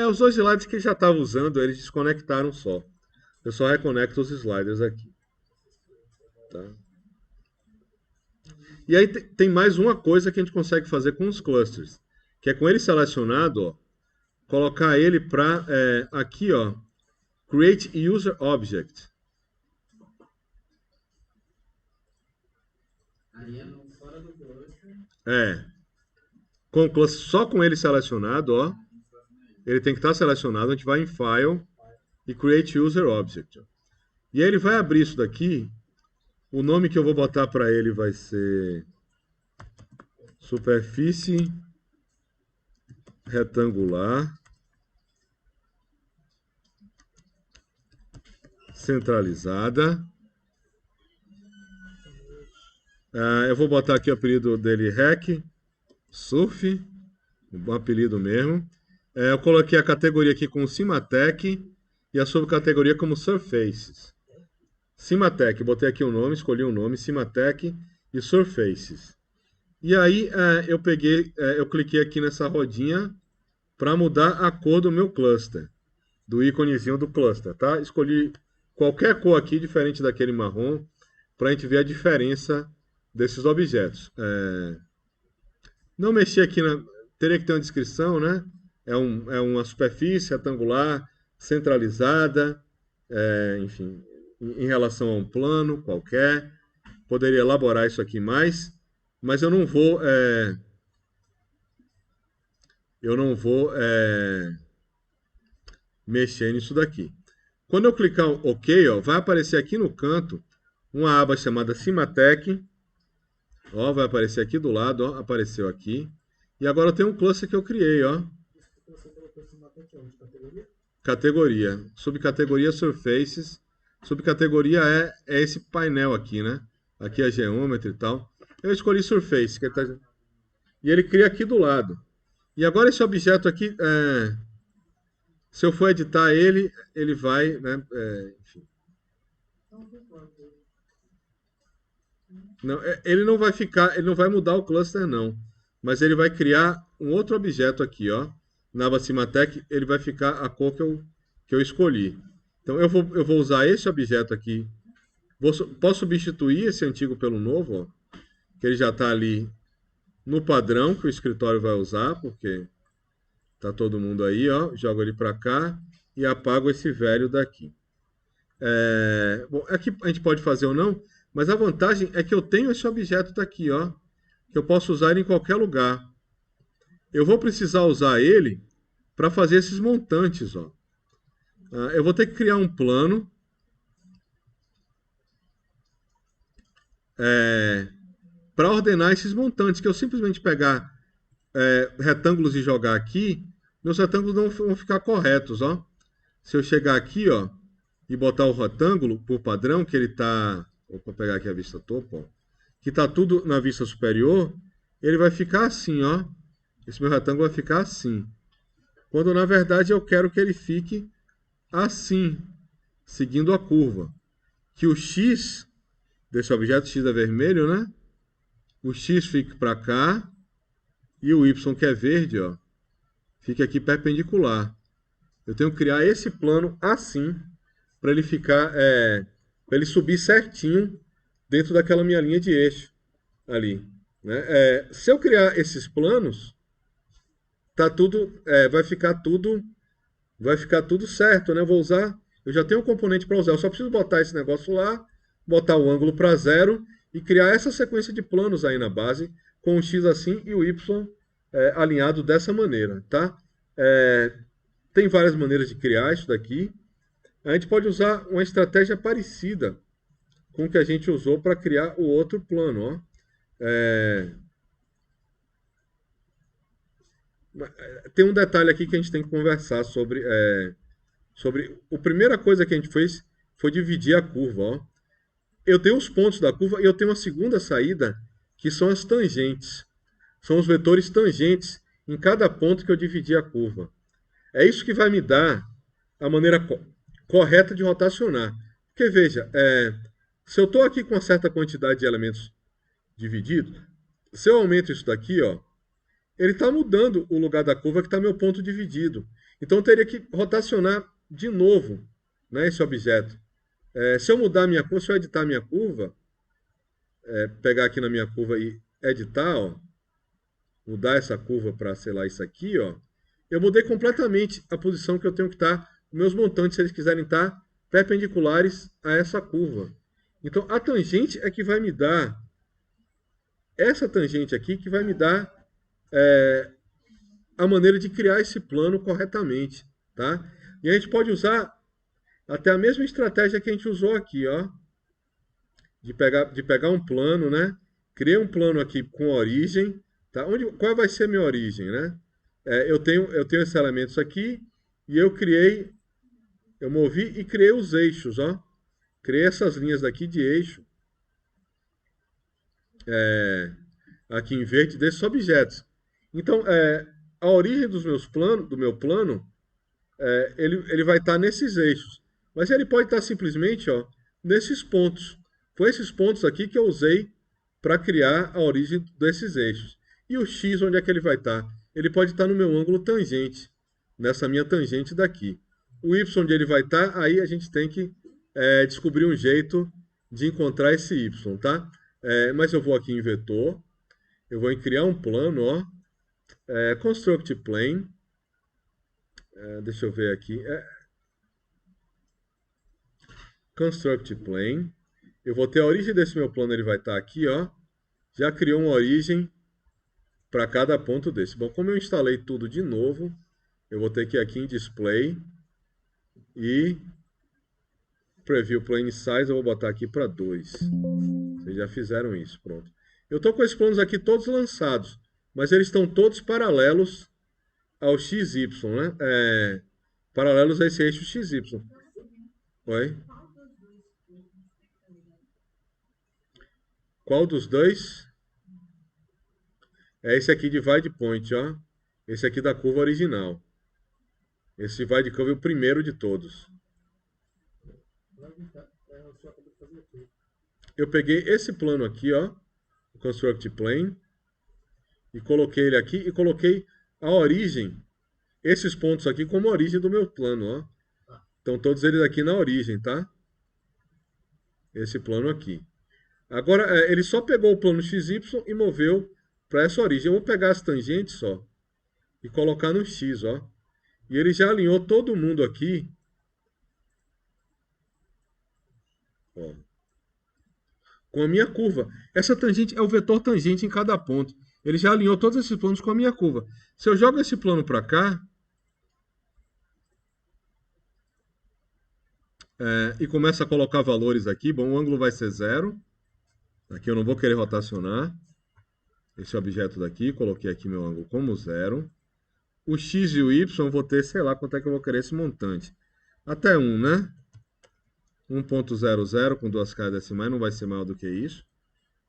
Os dois slides que já estava usando, eles desconectaram só. Eu só reconecto os sliders aqui. Tá? E aí tem mais uma coisa que a gente consegue fazer com os clusters, que é com ele selecionado, ó, colocar ele para aqui, ó, Create User Object. Só com ele selecionado, ó, ele tem que estar selecionado. A gente vai em File e Create User Object. E aí ele vai abrir isso daqui. O nome que eu vou botar para ele vai ser superfície retangular centralizada Eu vou botar aqui o apelido dele, Hack Surf, um bom apelido mesmo. Eu coloquei a categoria aqui com Cimatec e a subcategoria como Surfaces. Cimatec, botei aqui o nome, escolhi o nome, Cimatec e Surfaces. E aí eu cliquei aqui nessa rodinha para mudar a cor do meu cluster, do íconezinho do cluster, tá? Escolhi qualquer cor aqui diferente daquele marrom para a gente ver a diferença desses objetos. Não mexi aqui teria que ter uma descrição, né? É uma superfície retangular, centralizada, enfim, em relação a um plano qualquer. Poderia elaborar isso aqui mais, mas eu não vou mexer nisso daqui. Quando eu clicar OK, ó, vai aparecer aqui no canto uma aba chamada Cimatec. Ó, vai aparecer aqui do lado, ó, apareceu aqui. E agora eu tenho um cluster que eu criei, ó. Categoria. Subcategoria Surfaces. Subcategoria é esse painel aqui, né? Aqui é Geometry e tal. Eu escolhi Surface, e ele cria aqui do lado. E agora esse objeto aqui, se eu for editar ele, ele vai, né? Enfim. Não, ele não vai ficar, ele não vai mudar o cluster, não. Mas ele vai criar um outro objeto aqui, ó. Na aba Cimatec, ele vai ficar a cor que eu escolhi. Então eu vou usar esse objeto aqui. Posso substituir esse antigo pelo novo, ó, que ele já está ali no padrão que o escritório vai usar, porque tá todo mundo aí, ó. Jogo ele para cá e apago esse velho daqui. Bom, aqui a gente pode fazer ou não, mas a vantagem é que eu tenho esse objeto daqui, ó, que eu posso usar ele em qualquer lugar. Eu vou precisar usar ele para fazer esses montantes, ó. Eu vou ter que criar um plano para ordenar esses montantes, que eu simplesmente pegar retângulos e jogar aqui, meus retângulos não vão ficar corretos, ó. Se eu chegar aqui, ó, e botar o retângulo por padrão, que ele está... Vou pegar aqui a vista topo, ó, que está tudo na vista superior, ele vai ficar assim, ó. Esse meu retângulo vai ficar assim. Quando, na verdade, eu quero que ele fique assim, seguindo a curva. Que o X desse objeto, X é vermelho, né? O X fique para cá e o Y, que é verde, ó, fique aqui perpendicular. Eu tenho que criar esse plano assim, para ele ficar, para ele subir certinho dentro daquela minha linha de eixo ali, né? Se eu criar esses planos, tá tudo, vai ficar tudo certo, né? Eu já tenho um componente para usar, eu só preciso botar esse negócio lá, botar o ângulo para zero e criar essa sequência de planos aí na base, com o X assim e o Y alinhado dessa maneira, tá? Tem várias maneiras de criar isso daqui. A gente pode usar uma estratégia parecida com o que a gente usou para criar o outro plano, ó. Tem um detalhe aqui que a gente tem que conversar sobre a primeira coisa que a gente fez foi dividir a curva, ó. Eu tenho os pontos da curva e eu tenho uma segunda saída, que são as tangentes. São os vetores tangentes em cada ponto que eu dividi a curva. É isso que vai me dar a maneira correta de rotacionar. Porque veja, se eu estou aqui com uma certa quantidade de elementos divididos, se eu aumento isso daqui, ó, ele está mudando o lugar da curva que está meu ponto dividido. Então eu teria que rotacionar de novo, né, esse objeto. Se eu mudar a minha curva, se eu editar a minha curva, pegar aqui na minha curva e editar, ó, mudar essa curva para, sei lá, isso aqui, ó, eu mudei completamente a posição que eu tenho que estar. Meus montantes, se eles quiserem estar perpendiculares a essa curva. Então, a tangente é que vai me dar, essa tangente aqui que vai me dar a maneira de criar esse plano corretamente, tá? E a gente pode usar até a mesma estratégia que a gente usou aqui, ó, de pegar um plano, né? Criei um plano aqui com origem, tá? Qual vai ser a minha origem, né? Eu tenho esses elementos aqui e eu movi e criei os eixos, ó. Criei essas linhas daqui de eixo. aqui em verde desses objetos. Então, a origem do meu plano, ele vai estar nesses eixos. Mas ele pode estar simplesmente, ó, nesses pontos. Foi esses pontos aqui que eu usei para criar a origem desses eixos. E o x, onde é que ele vai estar? Ele pode estar no meu ângulo tangente, nessa minha tangente daqui. O y, onde ele vai estar, aí a gente tem que descobrir um jeito de encontrar esse y, tá? Mas eu vou aqui em vetor, eu vou em criar um plano, ó, construct plane, deixa eu ver aqui, construct plane, eu vou ter a origem desse meu plano, ele vai estar aqui, ó, já criou uma origem para cada ponto desse. Bom, como eu instalei tudo de novo, eu vou ter que ir aqui em display e preview plane size, eu vou botar aqui para 2. Vocês já fizeram isso, pronto. Eu estou com esses planos aqui todos lançados, mas eles estão todos paralelos ao XY, né? Paralelos a esse eixo XY. Oi? Qual dos dois? É esse aqui de divide point, ó. Esse aqui da curva original. Esse divide curve é o primeiro de todos. Eu peguei esse plano aqui, ó, o construct plane, e coloquei ele aqui e coloquei a origem, esses pontos aqui como origem do meu plano, ó. Estão todos eles aqui na origem, tá? Esse plano aqui. Agora, ele só pegou o plano XY e moveu para essa origem. Eu vou pegar as tangentes, ó, e colocar no X, ó. E ele já alinhou todo mundo aqui, ó, com a minha curva. Essa tangente é o vetor tangente em cada ponto. Ele já alinhou todos esses planos com a minha curva. Se eu jogo esse plano para cá, e começo a colocar valores aqui, bom, o ângulo vai ser 0. Aqui eu não vou querer rotacionar esse objeto daqui, coloquei aqui meu ângulo como 0. O x e o y eu vou ter, sei lá, quanto é que eu vou querer esse montante. Até 1, né? 1.00 com 2 casas decimais, não vai ser maior do que isso.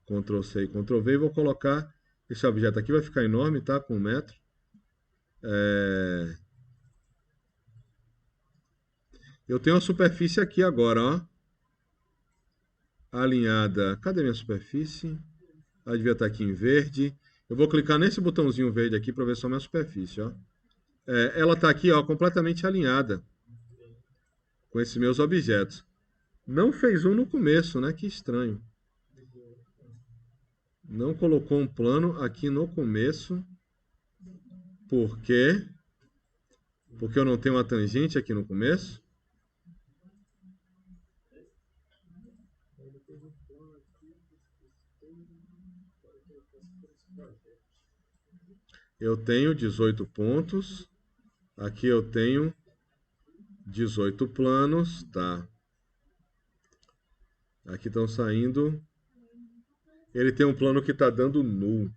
Ctrl C e Ctrl V, e vou colocar esse objeto aqui, vai ficar enorme, tá? Com 1 metro. Eu tenho a superfície aqui agora, ó. Alinhada. Cadê minha superfície? Ela devia estar aqui em verde. Eu vou clicar nesse botãozinho verde aqui para ver só minha superfície, ó. Ela está aqui, ó, completamente alinhada com esses meus objetos. Não fez um no começo, né? Que estranho. Não colocou um plano aqui no começo. Por quê? Porque eu não tenho uma tangente aqui no começo. Eu tenho 18 pontos. Aqui eu tenho 18 planos, tá? Aqui estão saindo. Ele tem um plano que está dando null.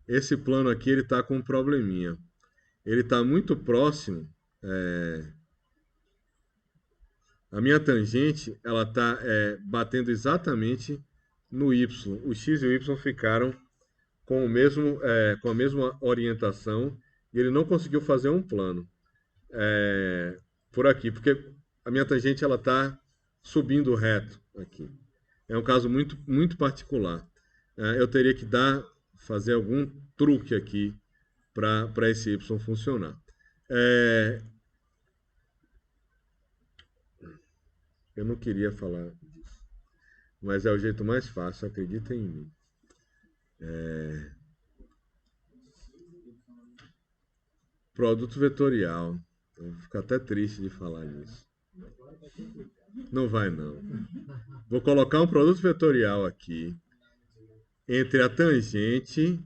Esse plano aqui, ele está com um probleminha. Ele está muito próximo. A minha tangente, ela está batendo exatamente no y. O x e o y ficaram com a mesma orientação e ele não conseguiu fazer um plano por aqui, porque a minha tangente ela está subindo reto aqui. É um caso muito, muito particular. Eu teria que fazer algum truque aqui para esse y funcionar. Eu não queria falar disso, mas é o jeito mais fácil, acreditem em mim. Produto vetorial. Eu vou ficar até triste de falar nisso. Não vai, não. Vou colocar um produto vetorial aqui entre a tangente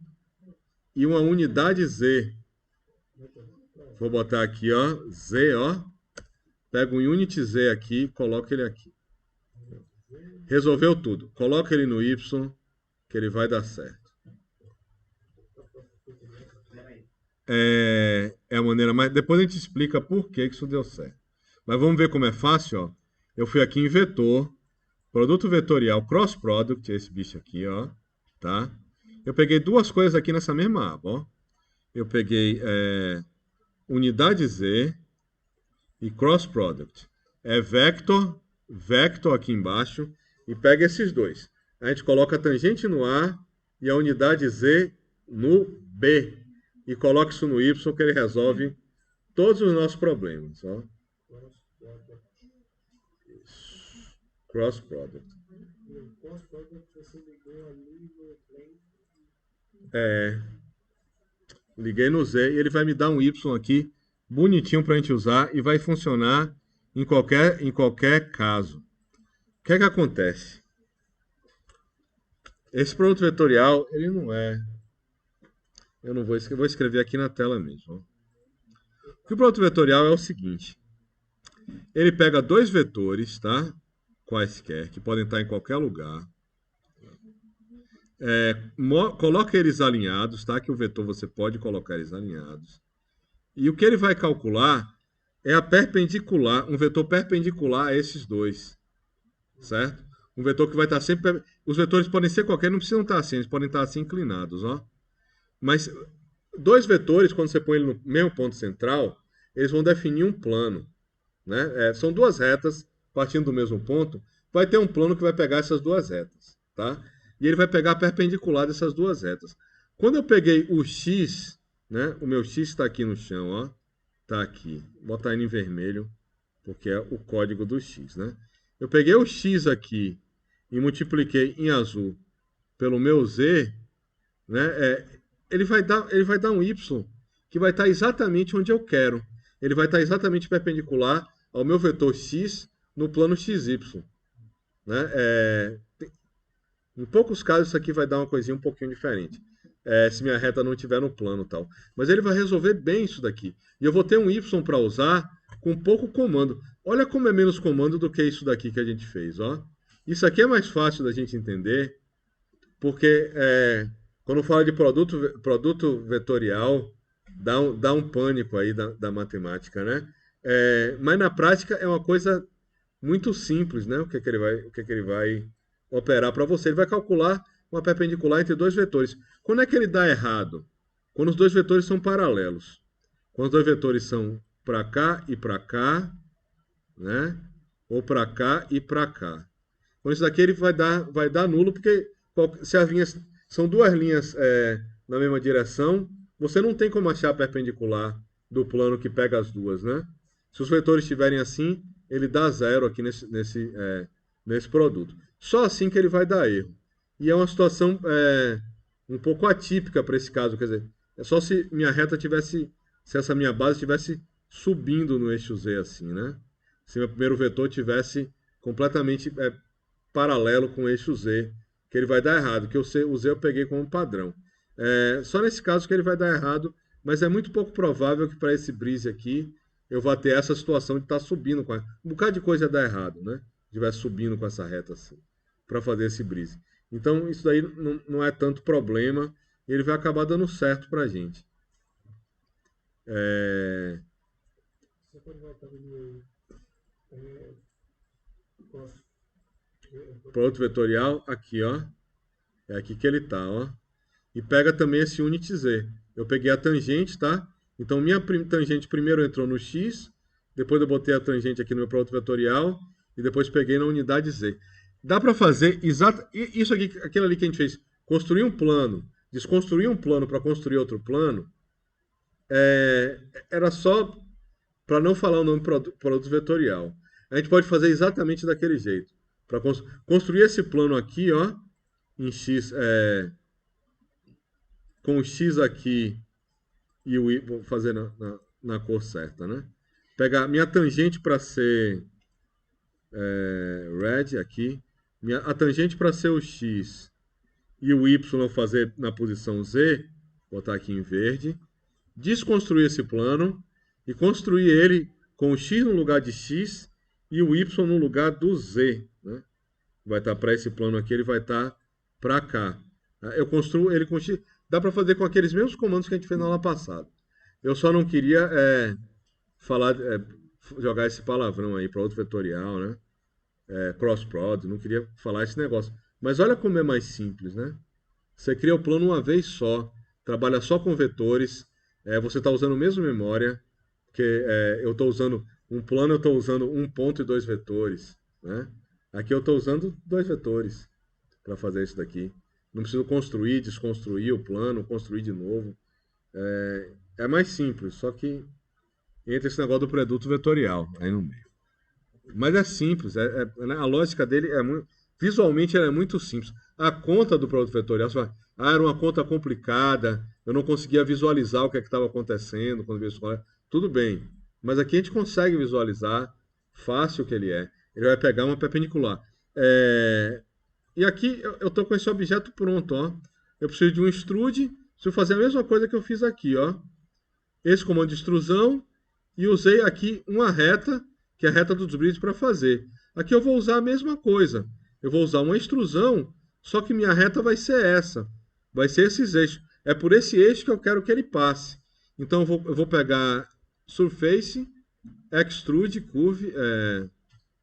e uma unidade z. Vou botar aqui, ó, z, ó. Pego um unit z aqui e coloco ele aqui. Resolveu tudo. Coloca ele no y, que ele vai dar certo. É a maneira mais... Depois a gente explica por que isso deu certo. Mas vamos ver como é fácil, ó. Eu fui aqui em vetor, produto vetorial cross product, esse bicho aqui, ó. tá? Eu peguei duas coisas aqui nessa mesma aba, ó. Eu peguei unidade Z e cross product. É vector, vector aqui embaixo, e pega esses dois. A gente coloca a tangente no A e a unidade Z no B. E coloca isso no Y, que ele resolve todos os nossos problemas. Ó. Cross product. Liguei no Z e ele vai me dar um Y aqui, bonitinho para a gente usar e vai funcionar em qualquer caso. O que é que acontece? Esse produto vetorial, ele não é... Eu não vou escrever, vou escrever aqui na tela mesmo. Ó. O produto vetorial é o seguinte. Ele pega dois vetores, tá? Quaisquer, que podem estar em qualquer lugar. Coloca eles alinhados, tá? Que o vetor você pode colocar eles alinhados. E o que ele vai calcular é a perpendicular, um vetor perpendicular a esses dois, certo? Um vetor que vai estar sempre... Os vetores podem ser qualquer, não precisam estar assim, eles podem estar assim inclinados, ó. Mas dois vetores, quando você põe ele no mesmo ponto central, eles vão definir um plano, né? São duas retas partindo do mesmo ponto, vai ter um plano que vai pegar essas duas retas, tá? E ele vai pegar a perpendicular dessas duas retas. Quando eu peguei o x, né? O meu x está aqui no chão, ó. Está aqui. Vou botar ele em vermelho, porque é o código do x, né? Eu peguei o x aqui e multipliquei em azul pelo meu z, né? Ele vai dar um y que vai estar exatamente onde eu quero. Ele vai estar exatamente perpendicular ao meu vetor x no plano xy, né? Em poucos casos isso aqui vai dar uma coisinha um pouquinho diferente. Se minha reta não estiver no plano e tal. Mas ele vai resolver bem isso daqui. E eu vou ter um y para usar com pouco comando. Olha como é menos comando do que isso daqui que a gente fez, ó. Isso aqui é mais fácil da gente entender, porque quando fala de produto vetorial, dá um pânico aí da matemática, né? Mas na prática é uma coisa muito simples, né? O que é que ele vai operar para você? Ele vai calcular uma perpendicular entre dois vetores. Quando é que ele dá errado? Quando os dois vetores são paralelos. Quando os dois vetores são para cá e para cá, né? Ou para cá e para cá. Então isso daqui ele vai dar nulo, porque se as linhas são duas linhas na mesma direção, você não tem como achar a perpendicular do plano que pega as duas, né? Se os vetores estiverem assim, ele dá zero aqui nesse produto. Só assim que ele vai dar erro. E é uma situação um pouco atípica para esse caso, quer dizer, é só se minha reta tivesse, se essa minha base estivesse subindo no eixo Z assim, né? Se meu primeiro vetor tivesse completamente paralelo com o eixo Z, que ele vai dar errado, que o Z eu peguei como padrão. Só nesse caso que ele vai dar errado, mas é muito pouco provável que para esse brise aqui eu vá ter essa situação de estar subindo com um bocado de coisa ia dar errado, né? Estiver subindo com essa reta assim, para fazer esse brise. Então isso daí não é tanto problema, e ele vai acabar dando certo para a gente. Você pode voltar no produto vetorial, aqui, ó. É aqui que ele tá, ó. E pega também esse unit z. Eu peguei a tangente, tá? Então minha tangente primeiro entrou no x, depois eu botei a tangente aqui no meu produto vetorial e depois peguei na unidade z. Dá para fazer isso aqui, aquilo ali que a gente fez, construir um plano, desconstruir um plano para construir outro plano, era só para não falar o nome produto vetorial. A gente pode fazer exatamente daquele jeito. Para construir esse plano aqui, ó, em x, com o x aqui e o y, vou fazer na cor certa, né? Pegar minha tangente para ser red aqui, a tangente para ser o x e o y fazer na posição z, botar aqui em verde, desconstruir esse plano e construir ele com o x no lugar de x e o y no lugar do z, né? Vai estar para esse plano aqui, ele vai estar para cá. Eu construo ele com x. Dá para fazer com aqueles mesmos comandos que a gente fez na aula passada. Eu só não queria jogar esse palavrão aí para outro vetorial, né? Cross-prod, não queria falar esse negócio. Mas olha como é mais simples, né? Você cria o plano uma vez só, trabalha só com vetores, você está usando a mesma memória, que eu estou usando um plano, eu estou usando um ponto e dois vetores, né? Aqui eu estou usando dois vetores para fazer isso daqui. Não preciso construir, desconstruir o plano, construir de novo. É mais simples, só que entra esse negócio do produto vetorial aí no meio. Mas é simples, né, a lógica dele é muito. Visualmente ela é muito simples. A conta do produto vetorial, você fala, era uma conta complicada, eu não conseguia visualizar o que estava acontecendo quando veio escola. Tudo bem, mas aqui a gente consegue visualizar fácil o que ele é. Ele vai pegar uma perpendicular. E aqui eu estou com esse objeto pronto, ó. Eu preciso de um extrude, preciso fazer a mesma coisa que eu fiz aqui, ó. Esse comando de extrusão e usei aqui uma reta, que é a reta dos bridges para fazer. Aqui eu vou usar a mesma coisa. Eu vou usar uma extrusão, só que minha reta vai ser essa. Vai ser esses eixos. É por esse eixo que eu quero que ele passe. Então eu vou pegar Surface, Extrude, Curve.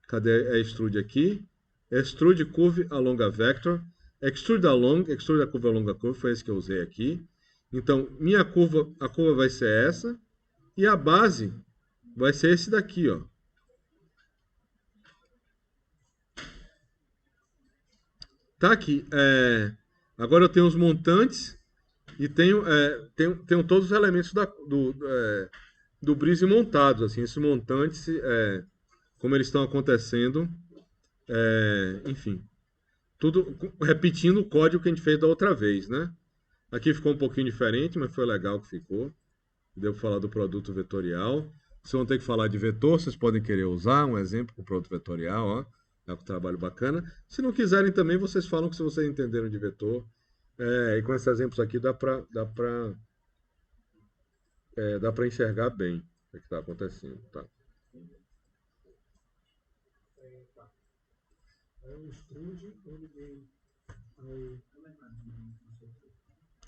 Cadê a Extrude aqui? Extrude Curve along a Vector. Extrude a curva along a curve, foi esse que eu usei aqui. Então, a curva vai ser essa. E a base vai ser esse daqui, ó. Tá aqui. Agora eu tenho os montantes e tenho todos os elementos do Breeze montados. Assim, esses montantes, como eles estão acontecendo, enfim. Tudo repetindo o código que a gente fez da outra vez, né? Aqui ficou um pouquinho diferente, mas foi legal que ficou. Devo falar do produto vetorial. Vocês vão ter que falar de vetor, vocês podem querer usar um exemplo com o produto vetorial, ó. É um trabalho bacana. Se não quiserem também, vocês falam que se vocês entenderam de vetor. E com esses exemplos aqui dá para enxergar bem o que está acontecendo, tá?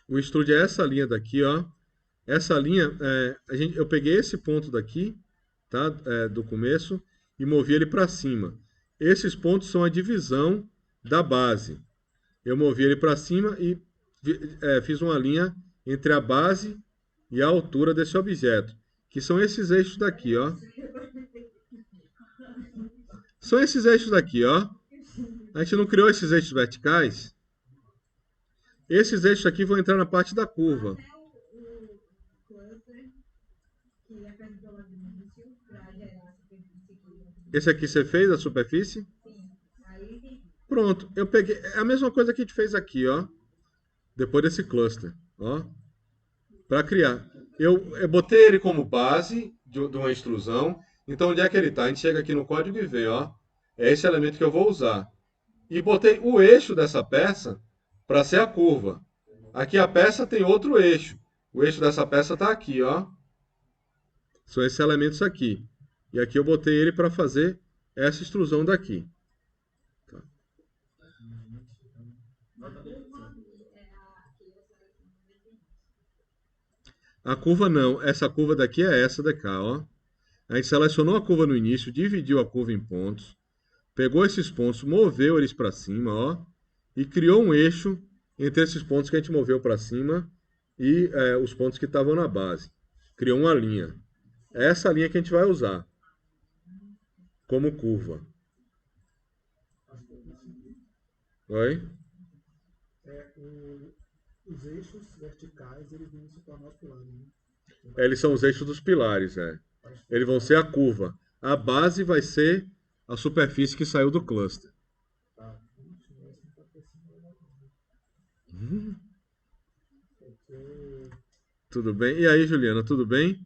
O extrude é essa linha daqui, ó. Essa linha, eu peguei esse ponto daqui, tá? Do começo, e movi ele para cima. Esses pontos são a divisão da base. Eu movi ele para cima e fiz uma linha entre a base e a altura desse objeto, que são esses eixos daqui, ó. São esses eixos daqui, ó. A gente não criou esses eixos verticais? Esses eixos aqui vão entrar na parte da curva. Esse aqui você fez a superfície? Pronto, eu peguei. É a mesma coisa que a gente fez aqui, ó. Depois desse cluster, ó. Para criar. Eu botei ele como base de uma extrusão. Então, onde é que ele está? A gente chega aqui no código e vê, ó. É esse elemento que eu vou usar. E botei o eixo dessa peça para ser a curva. Aqui a peça tem outro eixo. O eixo dessa peça está aqui, ó. São esses elementos aqui. E aqui eu botei ele para fazer essa extrusão daqui. Tá. A curva não. Essa curva daqui é essa daqui, ó. A gente selecionou a curva no início, dividiu a curva em pontos, pegou esses pontos, moveu eles para cima, ó, e criou um eixo entre esses pontos que a gente moveu para cima e os pontos que estavam na base. Criou uma linha. É essa linha que a gente vai usar como curva. Oi? Os eixos verticais, eles vão se tornar os pilares, né? Eles são os eixos dos pilares, Eles vão ser a curva. A base vai ser a superfície que saiu do cluster. Tudo bem? E aí, Juliana, tudo bem?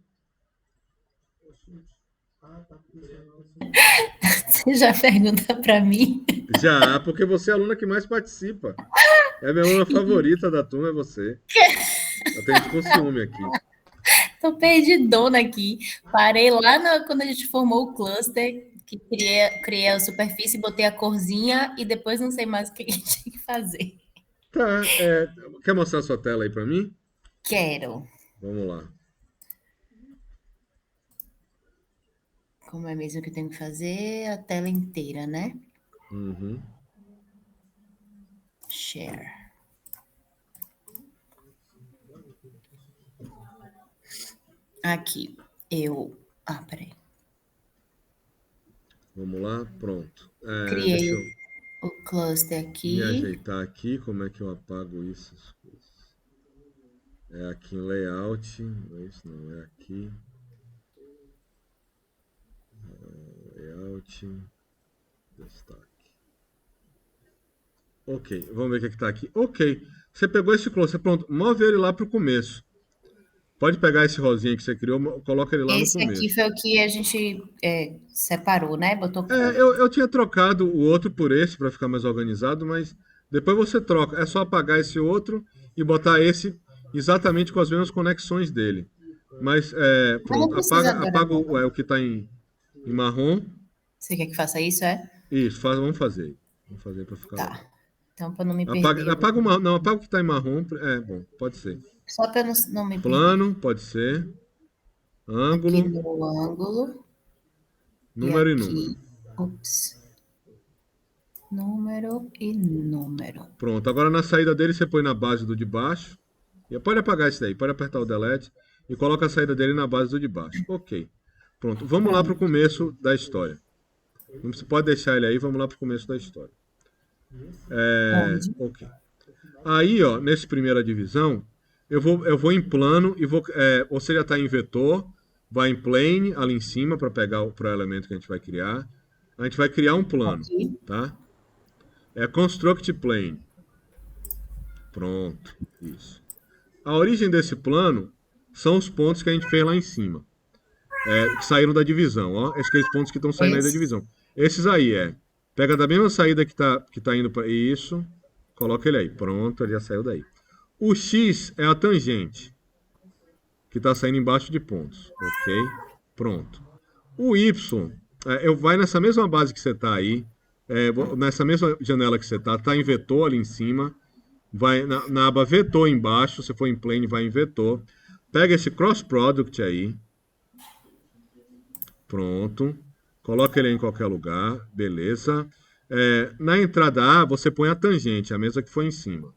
Você já pergunta para mim? Já, porque você é a aluna que mais participa. É a minha aluna favorita da turma, é você. Eu tenho com ciúme aqui. Tô perdidona aqui. Parei lá quando a gente formou o cluster, que criei a superfície, botei a corzinha e depois não sei mais o que a gente tinha que fazer. Tá, quer mostrar sua tela aí para mim? Quero. Vamos lá. Como é mesmo que eu tenho que fazer? A tela inteira, né? Uhum. Share. Aqui, peraí. Vamos lá, pronto. Criei Deixa eu o cluster me aqui. ajeitar aqui. Como é que eu apago isso? É aqui em layout. Isso não é aqui. Layout. Destaque. Ok, vamos ver o que está aqui. Ok, você pegou esse cluster, pronto. Move ele lá para o começo. Pode pegar esse rosinha que você criou, coloca ele lá no Esse aqui começo. foi o que a gente separou, né? Botou cor. Eu tinha trocado o outro por esse para ficar mais organizado, mas depois você troca. É só apagar esse outro e botar esse exatamente com as mesmas conexões dele. Mas Mas não pronto, precisa agora, apaga não. o que está em marrom. Você quer que faça isso, é? Isso, vamos fazer. Vamos fazer para ficar legal. Tá. Então, para não me perder, eu vou... Apaga o que está em marrom. Bom, pode ser. Só para não me perder. Plano, pode ser. Aqui Ângulo, no ângulo. E número e número. aqui, número e número. Pronto, agora na saída dele você põe na base do de baixo. E pode apagar isso daí, pode apertar o delete e coloca a saída dele na base do de baixo. Ok. Pronto, vamos lá para o começo da história. Você pode deixar ele aí, vamos lá para o começo da história. Onde? Ok. Aí, ó, nessa primeira divisão, eu vou em plano e você já está em vetor, vai em plane ali em cima para pegar o elemento que a gente vai criar. A gente vai criar um plano, Aqui. tá? É construct plane. Pronto, isso. A origem desse plano são os pontos que a gente fez lá em cima, que saíram da divisão, ó. Esses pontos que estão saindo aí da Esse. divisão. Esses aí pega da mesma saída que tá indo para isso, coloca ele aí. Pronto, ele já saiu daí. O X é a tangente, que está saindo embaixo de pontos, ok? Pronto. O Y, eu vai nessa mesma base que você está aí, nessa mesma janela que você está em vetor ali em cima, vai na aba vetor embaixo, se for em plane, vai em vetor. Pega esse cross product aí. Pronto. Coloca ele em qualquer lugar, beleza. Na entrada A, você põe a tangente, a mesma que foi em cima.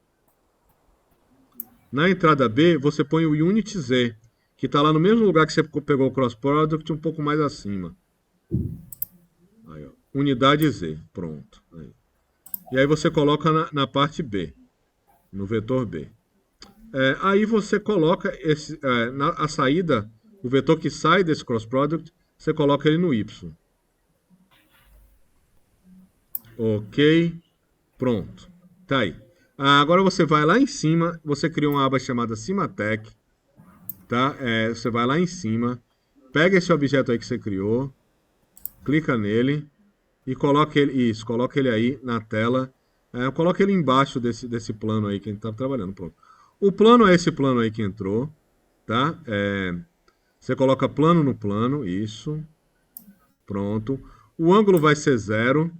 Na entrada B, você põe o unit Z, que está lá no mesmo lugar que você pegou o cross product, um pouco mais acima. Aí, ó, unidade Z, pronto. Aí. E aí você coloca na parte B, no vetor B. Aí você coloca a saída, o vetor que sai desse cross product, você coloca ele no Y. Ok, pronto. Tá aí. Agora você vai lá em cima, você criou uma aba chamada Cimatec, tá? Você vai lá em cima, pega esse objeto aí que você criou, clica nele e coloca ele aí na tela. Coloca ele embaixo desse plano aí que a gente estava trabalhando. Pronto. O plano é esse plano aí que entrou, tá? Você coloca plano no plano, isso. Pronto. O ângulo vai ser 0.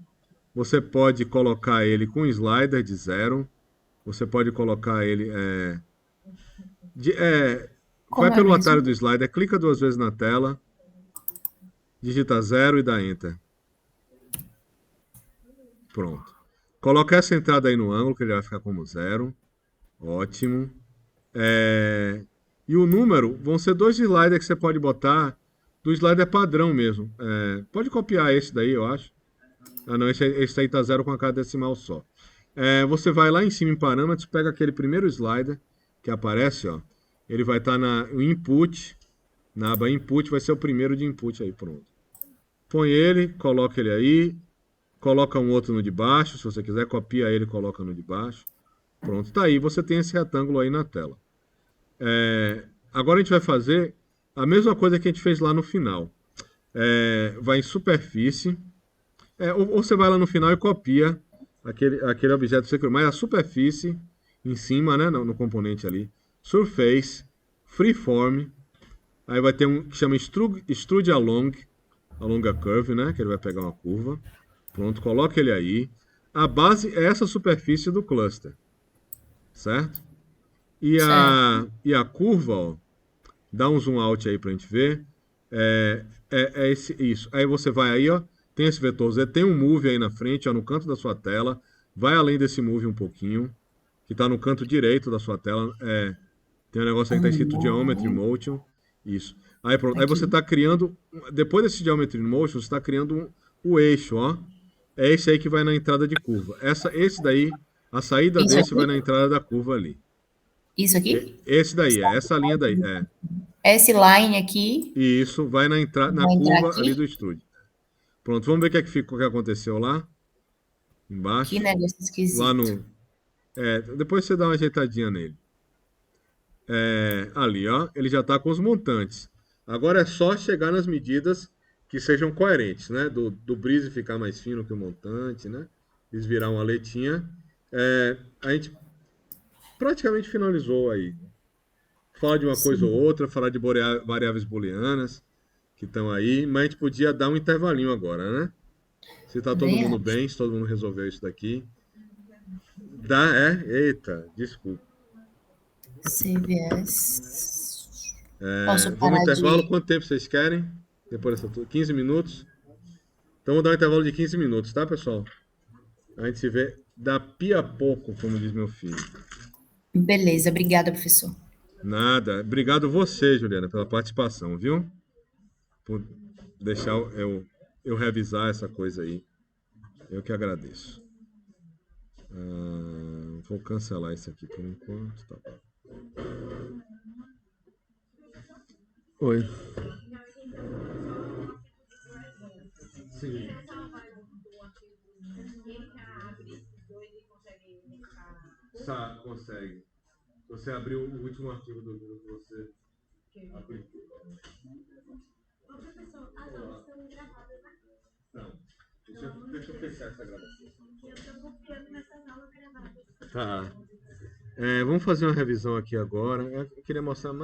Você pode colocar ele com slider de 0. Você pode colocar ele... vai pelo atalho do slider, clica 2 vezes na tela, digita 0 e dá Enter. Pronto. Coloca essa entrada aí no ângulo, que ele vai ficar como 0. Ótimo. E o número vão ser 2 sliders que você pode botar do slider padrão mesmo. Pode copiar esse daí, eu acho. Não, esse aí tá 0 com a cada decimal só. Você vai lá em cima em parâmetros, pega aquele primeiro slider que aparece, ó. Ele vai estar no input, na aba input, vai ser o primeiro de input aí, pronto. Põe ele, coloca ele aí, coloca um outro no de baixo, se você quiser, copia ele e coloca no de baixo. Pronto, tá aí, você tem esse retângulo aí na tela. Agora a gente vai fazer a mesma coisa que a gente fez lá no final. Vai em superfície, ou você vai lá no final e copia aquele objeto que você criou, mas a superfície em cima, né, no componente ali, Surface, Freeform, aí vai ter um que chama Extrude Along a Curve, né, que ele vai pegar uma curva. Pronto, coloca ele aí. A base é essa superfície do cluster, certo? E a curva, ó, dá um zoom out aí pra gente ver, isso. Aí você vai aí, ó, tem esse vetor Z, tem um move aí na frente, ó, no canto da sua tela, vai além desse move um pouquinho, que está no canto direito da sua tela, tem um negócio aí que está escrito Geometry Motion, isso. Aí pronto. Aí você Aqui. está criando, depois desse Geometry in Motion, você está criando o eixo, ó. É esse aí que vai na entrada de curva. Esse daí, a saída Isso desse vai aqui? na entrada da curva ali. Isso aqui? Esse daí, é essa linha daí. É. Esse line aqui E isso vai na vai entrar curva ali aqui. do extrude. Pronto, vamos ver o que é que ficou, o que aconteceu lá Que embaixo. negócio Lá esquisito. no. Depois você dá uma ajeitadinha nele. Ali, ó, ele já está com os montantes. Agora é só chegar nas medidas que sejam coerentes, né? Do brise ficar mais fino que o montante, né? Eles virar uma aletinha. A gente praticamente finalizou aí. Falar de uma coisa ou Sim, outra, falar de variáveis booleanas que estão aí, mas a gente podia dar um intervalinho agora, né? Se tá todo bem mundo acho. bem, se todo mundo resolveu isso daqui. Eita, desculpa. CVS. Posso Vamos parar intervalo, de. quanto tempo vocês querem? Depois dessa 15 minutos? Então vou dar um intervalo de 15 minutos, tá, pessoal? A gente se vê daqui a pouco, como diz meu filho. Beleza, obrigada, professor. Nada. Obrigado você, Juliana, pela participação, viu? Por deixar eu revisar essa coisa aí. Eu que agradeço. Vou cancelar isso aqui por enquanto. Tá bom. Oi. Sim. Consegue. Você abriu o último artigo do livro que você aplicou. Ô, professor, as aulas estão gravadas, né? Não. Deixa eu fechar essa gravação. Eu estou confiando nessas aulas gravadas. Tá. Vamos fazer uma revisão aqui agora. Eu queria mostrar mais.